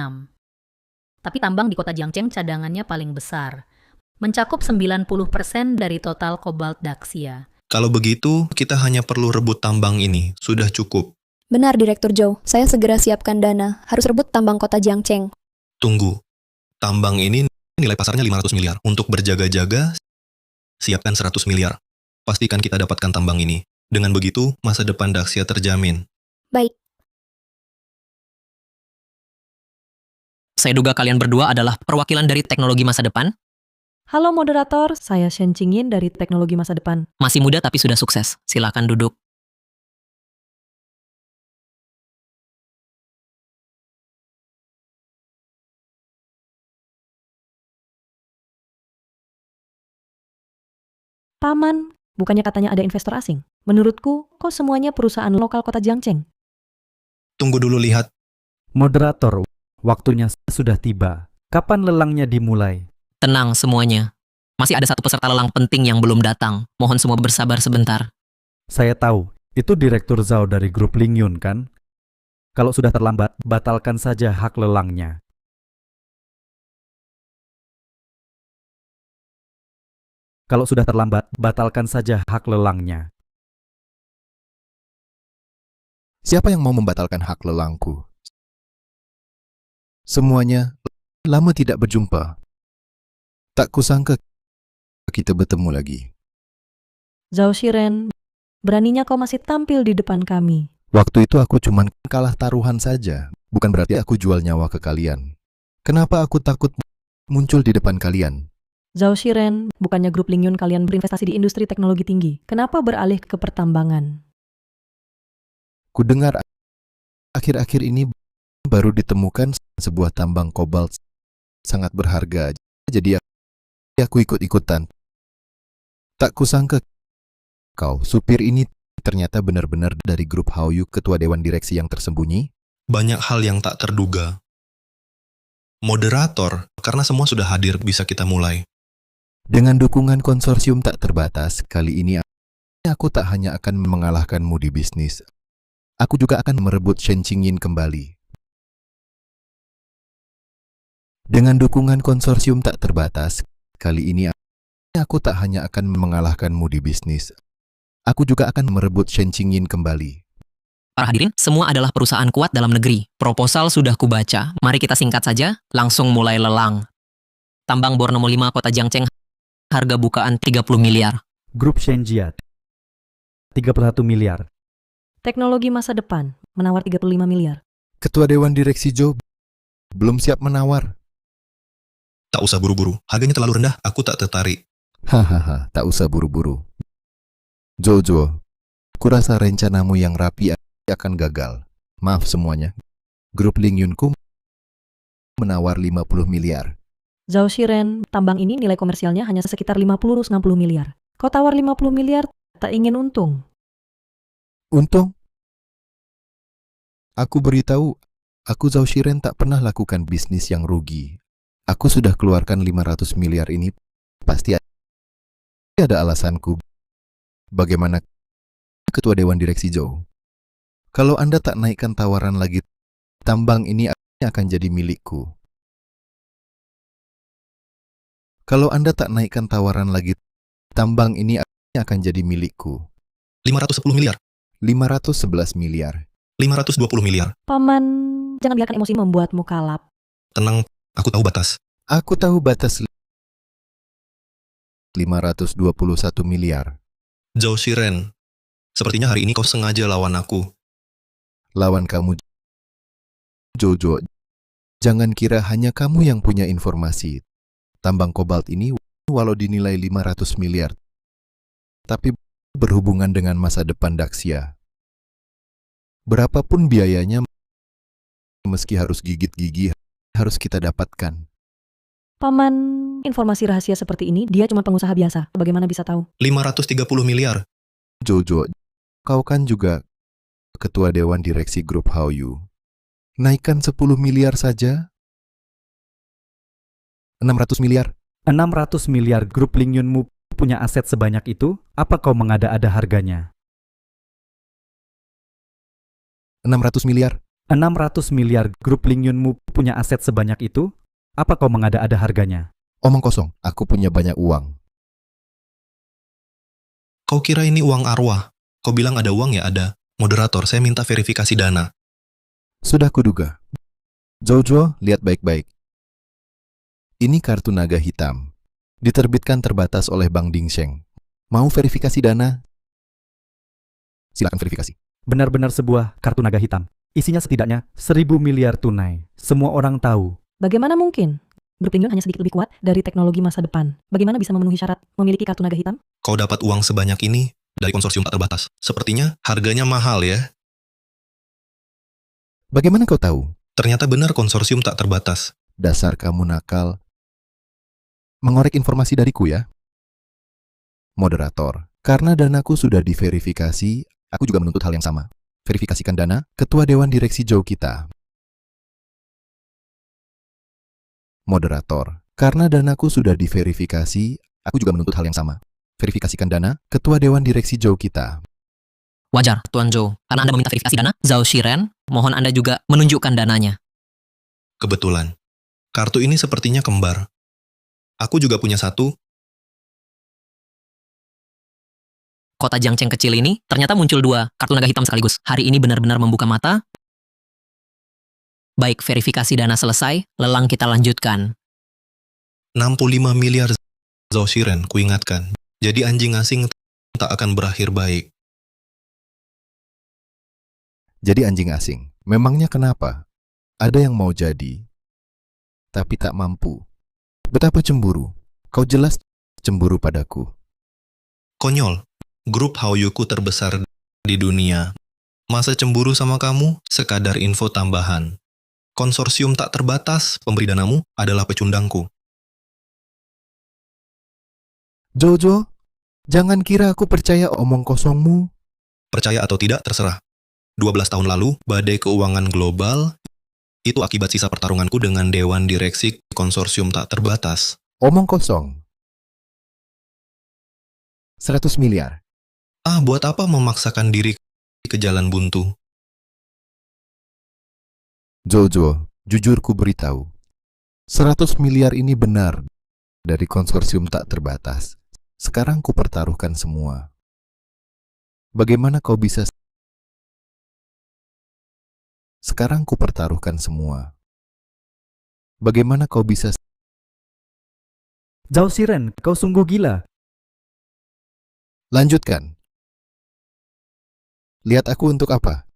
Tapi tambang di kota Jiangcheng cadangannya paling besar. Mencakup 90% dari total kobalt Daxia. Kalau begitu, kita hanya perlu rebut tambang ini. Sudah cukup. Benar, Direktur Joe. Saya segera siapkan dana. Harus rebut tambang kota Jiangcheng. Tunggu. Tambang ini nilai pasarnya 500 miliar. Untuk berjaga-jaga, siapkan 100 miliar. Pastikan kita dapatkan tambang ini. Dengan begitu, masa depan Daxia terjamin. Baik. Saya duga kalian berdua adalah perwakilan dari teknologi masa depan. Halo moderator, saya Shen Qingyin dari Teknologi Masa Depan. Masih muda tapi sudah sukses. Silakan duduk. Paman, bukannya katanya ada investor asing? Menurutku, kok semuanya perusahaan lokal kota Jiangcheng? Tunggu dulu lihat. Moderator, waktunya sudah tiba. Kapan lelangnya dimulai? Tenang semuanya. Masih ada satu peserta lelang penting yang belum datang. Mohon semua bersabar sebentar. Saya tahu, itu Direktur Zhao dari grup Lingyun kan? Kalau sudah terlambat, batalkan saja hak lelangnya. Kalau sudah terlambat, batalkan saja hak lelangnya. Siapa yang mau membatalkan hak lelangku? Semuanya lama tidak berjumpa. Tak kusangka kita bertemu lagi. Zhao Shiren, beraninya kau masih tampil di depan kami. Waktu itu aku cuman kalah taruhan saja. Bukan berarti aku jual nyawa ke kalian. Kenapa aku takut muncul di depan kalian? Zhao Shiren, bukannya grup Lingyun kalian berinvestasi di industri teknologi tinggi. Kenapa beralih ke pertambangan? Kudengar akhir-akhir ini baru ditemukan sebuah tambang kobalt sangat berharga. Jadi aku ikut-ikutan. Tak kusangka kau, supir ini ternyata benar-benar dari grup Haoyu, ketua dewan direksi yang tersembunyi. Banyak hal yang tak terduga. Moderator, karena semua sudah hadir, bisa kita mulai. Dengan dukungan konsorsium tak terbatas, kali ini aku tak hanya akan mengalahkanmu di bisnis. Aku juga akan merebut Shen Qingyin kembali. Dengan dukungan konsorsium tak terbatas, kali ini aku tak hanya akan mengalahkanmu di bisnis. Aku juga akan merebut Shen Qingyin kembali. Para hadirin, semua adalah perusahaan kuat dalam negeri. Proposal sudah kubaca. Mari kita singkat saja, langsung mulai lelang. Tambang bor nomor 5 kota Jiangcheng, harga bukaan 30 miliar. Grup Shenjia, 31 miliar. Teknologi masa depan, menawar 35 miliar. Ketua dewan direksi Joe belum siap menawar. Tak usah buru-buru, harganya terlalu rendah, aku tak tertarik. Hahaha, tak usah buru-buru. Jojo, kurasa rencanamu yang rapi akan gagal. Maaf semuanya. Grup Lingyunku menawar 50 miliar. Zhao Shiren, tambang ini nilai komersialnya hanya sekitar 50-60 miliar. Kau tawar 50 miliar, tak ingin untung. Untung? Aku beritahu, aku Zhao Shiren tak pernah lakukan bisnis yang rugi. Aku sudah keluarkan 500 miliar ini, pasti ada alasanku. Bagaimana Ketua Dewan Direksi Zhou? Kalau Anda tak naikkan tawaran lagi, tambang ini akan jadi milikku. Kalau Anda tak naikkan tawaran lagi, tambang ini akan jadi milikku. 510 miliar, 511 miliar. 520 miliar. Paman, jangan biarkan emosi membuatmu kalap. Tenang, aku tahu batas. Aku tahu batas 521 miliar. Zhao Shiren, sepertinya hari ini kau sengaja lawan aku. Lawan kamu, Jojo. Jangan kira hanya kamu yang punya informasi. Tambang kobalt ini walau dinilai 500 miliar, tapi berhubungan dengan masa depan Daxia. Berapapun biayanya, meski harus gigit gigi, harus kita dapatkan. Paman, informasi rahasia seperti ini, dia cuma pengusaha biasa. Bagaimana bisa tahu? 530 miliar. Jojo, kau kan juga Ketua Dewan Direksi Grup Haoyu. Naikkan 10 miliar saja. 600 miliar. 600 miliar grup Lingyunmu punya aset sebanyak itu, apa kau mengada-ada harganya? 600 miliar. 600 miliar grup Lingyunmu punya aset sebanyak itu, apa kau mengada-ada harganya? Omong kosong, aku punya banyak uang. Kau kira ini uang arwah? Kau bilang ada uang ya ada. Moderator, saya minta verifikasi dana. Sudah kuduga. Jojo, lihat baik-baik. Ini kartu naga hitam. Diterbitkan terbatas oleh Bank Dingsheng. Mau verifikasi dana? Silakan verifikasi. Benar-benar sebuah kartu naga hitam. Isinya setidaknya 1.000 miliar tunai. Semua orang tahu. Bagaimana mungkin? Grup Lingyun hanya sedikit lebih kuat dari teknologi masa depan. Bagaimana bisa memenuhi syarat memiliki kartu naga hitam? Kau dapat uang sebanyak ini dari konsorsium tak terbatas. Sepertinya harganya mahal ya. Bagaimana kau tahu? Ternyata benar konsorsium tak terbatas. Dasar kamu nakal. Mengorek informasi dariku ya. Moderator, karena danaku sudah diverifikasi, aku juga menuntut hal yang sama. Verifikasikan dana Ketua Dewan Direksi Zhou kita. Moderator, karena danaku sudah diverifikasi, aku juga menuntut hal yang sama. Verifikasikan dana Ketua Dewan Direksi Zhou kita. Wajar, Tuan Zhou. Karena Anda meminta verifikasi dana, Zhao Shiren, mohon Anda juga menunjukkan dananya. Kebetulan. Kartu ini sepertinya kembar. Aku juga punya satu. Kota Jiangcheng kecil ini, ternyata muncul 2 kartu naga hitam sekaligus. Hari ini benar-benar membuka mata. Baik, verifikasi dana selesai, lelang kita lanjutkan. 65 miliar Zhao Shiren, kuingatkan. Jadi anjing asing tak akan berakhir baik. Jadi anjing asing, memangnya kenapa? Ada yang mau jadi, tapi tak mampu. Betapa cemburu. Kau jelas cemburu padaku. Konyol, grup Haoyuku terbesar di dunia. Masa cemburu sama kamu, sekadar info tambahan. Konsorsium tak terbatas, pemberi danamu adalah pecundangku. Jojo, jangan kira aku percaya omong kosongmu. Percaya atau tidak, terserah. 12 tahun lalu, badai keuangan global, itu akibat sisa pertarunganku dengan Dewan Direksi Konsorsium tak terbatas. Omong kosong. 100 miliar. Buat apa memaksakan diri ke jalan buntu? Jojo, jujur ku beritahu. 100 miliar ini benar dari konsorsium tak terbatas. Sekarang ku pertaruhkan semua. Bagaimana kau bisa? Sekarang ku pertaruhkan semua. Bagaimana kau bisa? Zhao Shiren, kau sungguh gila. Lanjutkan. Lihat aku untuk apa?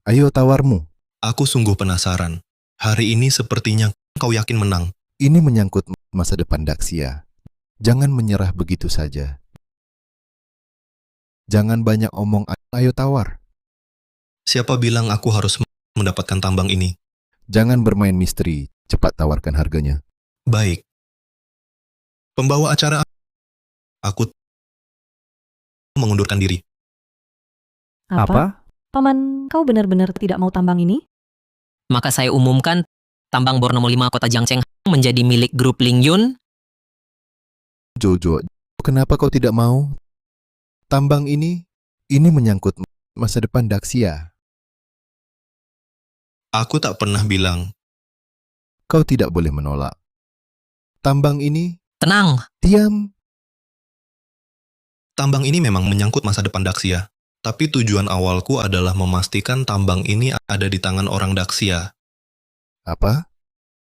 Ayo tawarmu. Aku sungguh penasaran. Hari ini sepertinya kau yakin menang. Ini menyangkut masa depan Daxia. Jangan menyerah begitu saja. Jangan banyak omong, ayo tawar. Siapa bilang aku harus mendapatkan tambang ini? Jangan bermain misteri, cepat tawarkan harganya. Baik. Pembawa acara, aku mengundurkan diri. Apa? Paman, kau benar-benar tidak mau tambang ini? Maka saya umumkan tambang bor nomor 5 kota Jiangcheng menjadi milik grup Lingyun. Jojo, kenapa kau tidak mau? Tambang ini menyangkut masa depan Daxia. Aku tak pernah bilang. Kau tidak boleh menolak. Tambang ini, Tenang, diam. Tambang ini memang menyangkut masa depan Daxia. Tapi tujuan awalku adalah memastikan tambang ini ada di tangan orang Daxia. Apa?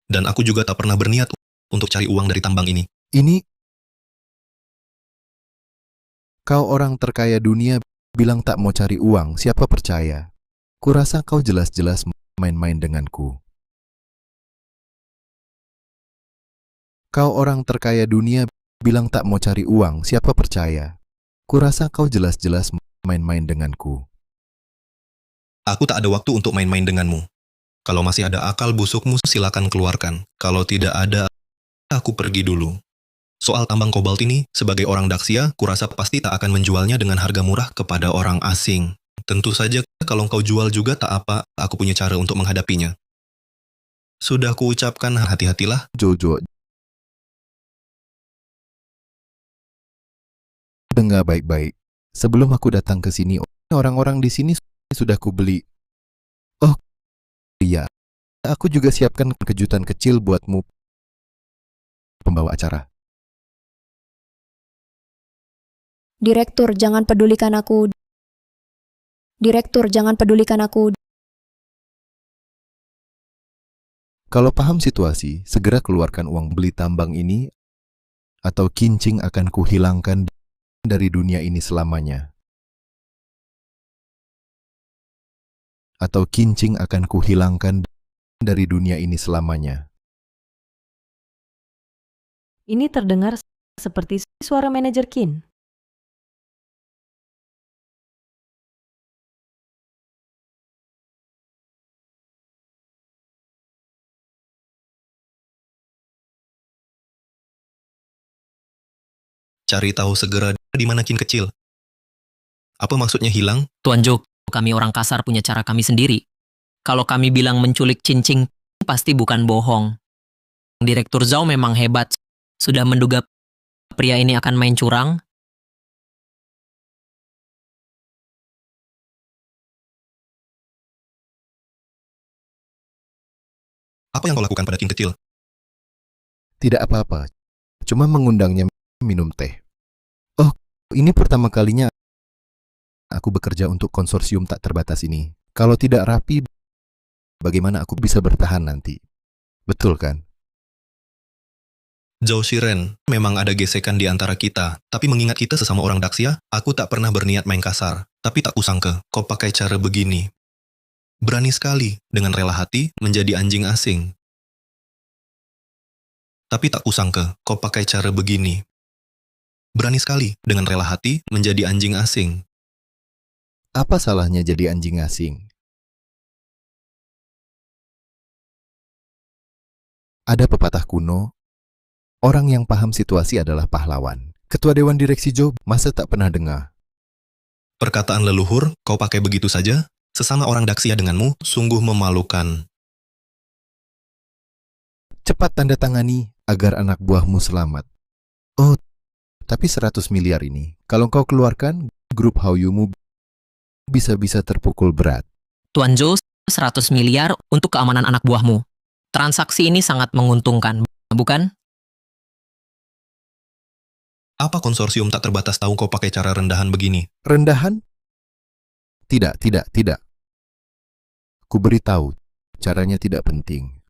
Dan aku juga tak pernah berniat untuk cari uang dari tambang ini. Ini kau orang terkaya dunia bilang tak mau cari uang, siapa percaya? Kurasa kau jelas-jelas main-main denganku. Kau orang terkaya dunia bilang tak mau cari uang, siapa percaya? Kurasa kau jelas-jelas main-main denganku. Aku tak ada waktu untuk main-main denganmu. Kalau masih ada akal busukmu, silakan keluarkan. Kalau tidak ada, aku pergi dulu. Soal tambang kobalt ini, sebagai orang Daxia, kurasa pasti tak akan menjualnya dengan harga murah kepada orang asing. Tentu saja, kalau kau jual juga tak apa, aku punya cara untuk menghadapinya. Sudah kuucapkan, hati-hatilah. Jojo, dengar baik-baik. Sebelum aku datang ke sini, orang-orang di sini sudah kubeli. Oh, iya. Aku juga siapkan kejutan kecil buatmu, pembawa acara. Direktur, jangan pedulikan aku. Direktur, jangan pedulikan aku. Kalau paham situasi, segera keluarkan uang beli tambang ini, atau kincing akan kuhilangkan dari dunia ini selamanya. Atau kincing akan kuhilangkan dari dunia ini selamanya. Ini terdengar seperti suara manajer Kin. Cari tahu segera di mana Kin kecil. Apa maksudnya hilang? Tuan Jo, kami orang kasar punya cara kami sendiri. Kalau kami bilang menculik cincing, pasti bukan bohong. Direktur Zhao memang hebat. Sudah menduga pria ini akan main curang. Apa yang kau lakukan pada Kin kecil? Tidak apa-apa, cuma mengundangnya minum teh. Oh, ini pertama kalinya aku bekerja untuk konsorsium tak terbatas ini. Kalau tidak rapi, bagaimana aku bisa bertahan nanti? Betul kan? Zhao Shiren, memang ada gesekan di antara kita, tapi mengingat kita sesama orang Daxia, aku tak pernah berniat main kasar. Tapi tak kusangka, kau pakai cara begini. Berani sekali dengan rela hati menjadi anjing asing. Tapi tak kusangka, kau pakai cara begini. Berani sekali dengan rela hati menjadi anjing asing. Apa salahnya jadi anjing asing? Ada pepatah kuno, orang yang paham situasi adalah pahlawan. Ketua Dewan Direksi Joe, masa tak pernah dengar? Perkataan leluhur, kau pakai begitu saja? Sesama orang Daxia denganmu, sungguh memalukan. Cepat tanda tangani agar anak buahmu selamat. Oh, tapi 100 miliar ini, kalau kau keluarkan, grup Haoyumu bisa-bisa terpukul berat. Tuan Jo, 100 miliar untuk keamanan anak buahmu. Transaksi ini sangat menguntungkan, bukan? Apa konsorsium tak terbatas tahu kau pakai cara rendahan begini? Rendahan? Tidak. Ku beritahu, caranya tidak penting.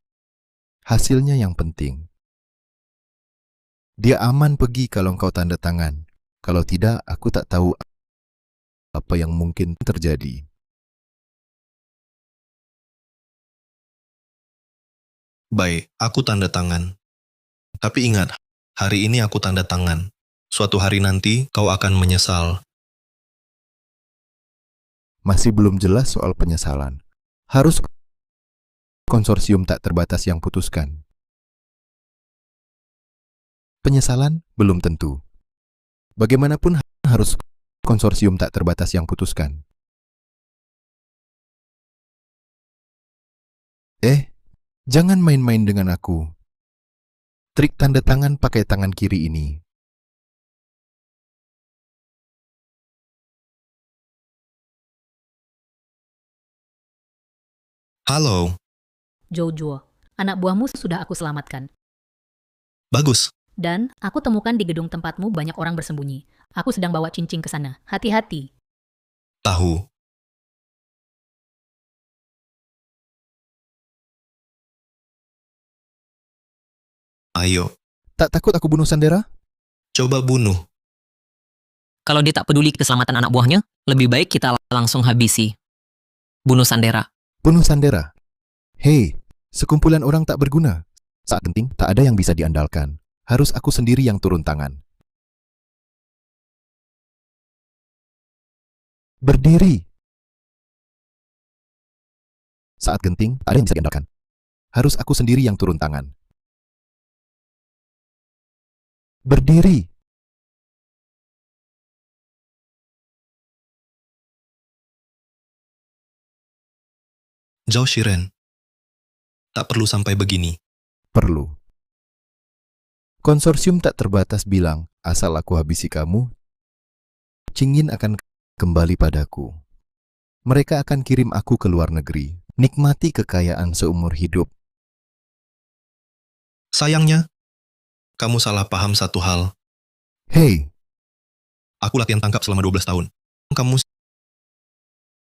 Hasilnya yang penting. Dia aman pergi kalau engkau tanda tangan. Kalau tidak, aku tak tahu apa yang mungkin terjadi. Baik, aku tanda tangan. Tapi ingat, hari ini aku tanda tangan. Suatu hari nanti kau akan menyesal. Masih belum jelas soal penyesalan. Harus konsorsium tak terbatas yang putuskan. Penyesalan belum tentu. Bagaimanapun harus konsorsium tak terbatas yang putuskan. Jangan main-main dengan aku. Trik tanda tangan pakai tangan kiri ini. Halo, Jojo, anak buahmu sudah aku selamatkan. bagus. Dan aku temukan di gedung tempatmu banyak orang bersembunyi. Aku sedang bawa cincin ke sana. Hati-hati. Tahu. Ayo, Tak takut aku bunuh Sandera? coba bunuh. Kalau dia tak peduli keselamatan anak buahnya, lebih baik kita langsung habisi. Bunuh Sandera. Bunuh Sandera. Hei, sekumpulan orang tak berguna. Saat penting, tak ada yang bisa diandalkan. Harus aku sendiri yang turun tangan. Berdiri. Saat genting, tak ada yang bisa diandalkan. Harus aku sendiri yang turun tangan. Berdiri. Zhao Shiren. Tak perlu sampai begini. Perlu. Konsorsium tak terbatas bilang, asal aku habisi kamu, Qingyin akan kembali padaku. Mereka akan kirim aku ke luar negeri, nikmati kekayaan seumur hidup. Sayangnya, kamu salah paham satu hal. Hei, Aku latihan tangkap selama 12 tahun. Kamu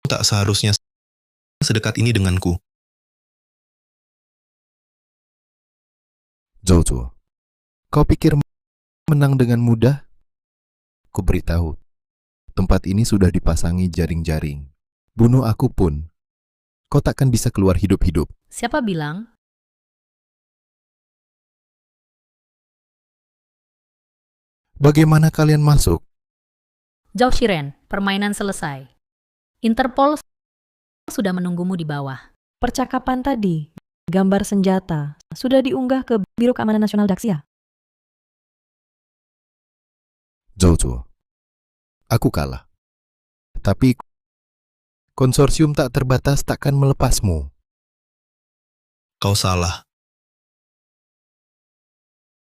tak seharusnya sedekat ini denganku. Jojo, kau pikir menang dengan mudah? Ku beritahu, tempat ini sudah dipasangi jaring-jaring. Bunuh aku pun, kau takkan bisa keluar hidup-hidup. Siapa bilang? Bagaimana kalian masuk? Zhao Shiren, permainan selesai. Interpol sudah menunggumu di bawah. Percakapan tadi, gambar senjata, sudah diunggah ke Biro Keamanan Nasional Daxia. Jojo, aku kalah. Tapi konsorsium tak terbatas takkan melepasmu. Kau salah.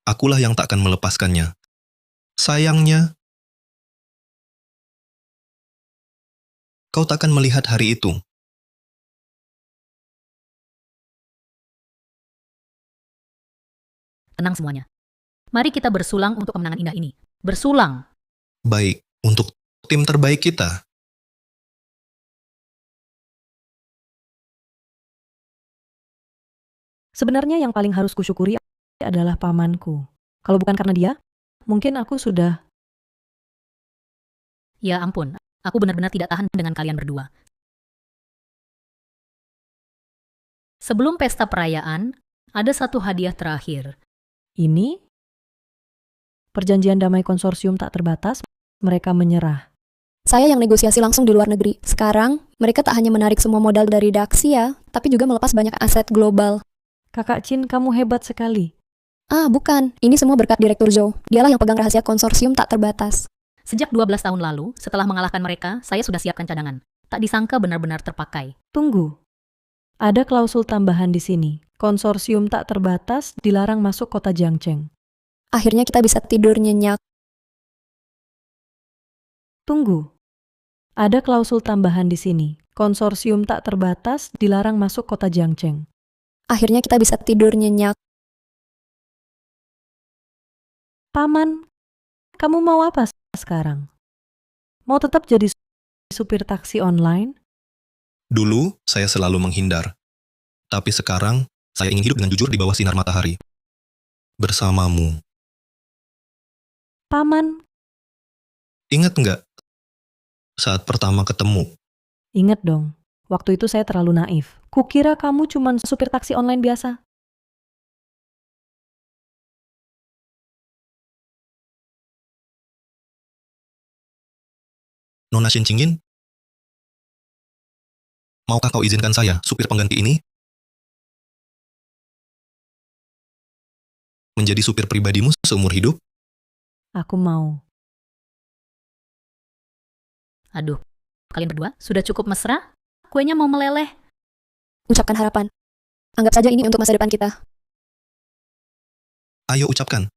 Akulah yang takkan melepaskannya. Sayangnya, kau takkan melihat hari itu. Tenang semuanya. Mari kita bersulang untuk kemenangan indah ini. Bersulang. Baik, untuk tim terbaik kita. Sebenarnya yang paling harus kusyukuri adalah pamanku. Kalau bukan karena dia, mungkin aku sudah... Ya ampun, aku benar-benar tidak tahan dengan kalian berdua. Sebelum pesta perayaan, ada satu hadiah terakhir. Ini? Perjanjian damai konsorsium tak terbatas, mereka menyerah. Saya yang negosiasi langsung di luar negeri. Sekarang, mereka tak hanya menarik semua modal dari Daxia, tapi juga melepas banyak aset global. Kakak Chin, kamu hebat sekali. Ah, bukan. Ini semua berkat Direktur Zhou. Dialah yang pegang rahasia konsorsium tak terbatas. Sejak 12 tahun lalu, setelah mengalahkan mereka, saya sudah siapkan cadangan. Tak disangka benar-benar terpakai. Tunggu. Ada klausul tambahan di sini. Konsorsium tak terbatas dilarang masuk kota Jiangcheng. Akhirnya kita bisa tidur nyenyak. Tunggu. Ada klausul tambahan di sini. Konsorsium tak terbatas dilarang masuk kota Jiangcheng. Akhirnya kita bisa tidur nyenyak. Paman, kamu mau apa sekarang? Mau tetap jadi supir taksi online? Dulu, saya selalu menghindar. Tapi sekarang, saya ingin hidup dengan jujur di bawah sinar matahari. Bersamamu. Paman, Ingat nggak? Saat pertama ketemu, ingat dong. Waktu itu saya terlalu naif. Kukira kamu cuma supir taksi online biasa. Nona Shin Qingyin, maukah kau izinkan saya, supir pengganti ini? menjadi supir pribadimu seumur hidup? Aku mau. Aduh, kalian berdua sudah cukup mesra? Kuenya mau meleleh. Ucapkan harapan. Anggap saja ini untuk masa depan kita. Ayo ucapkan.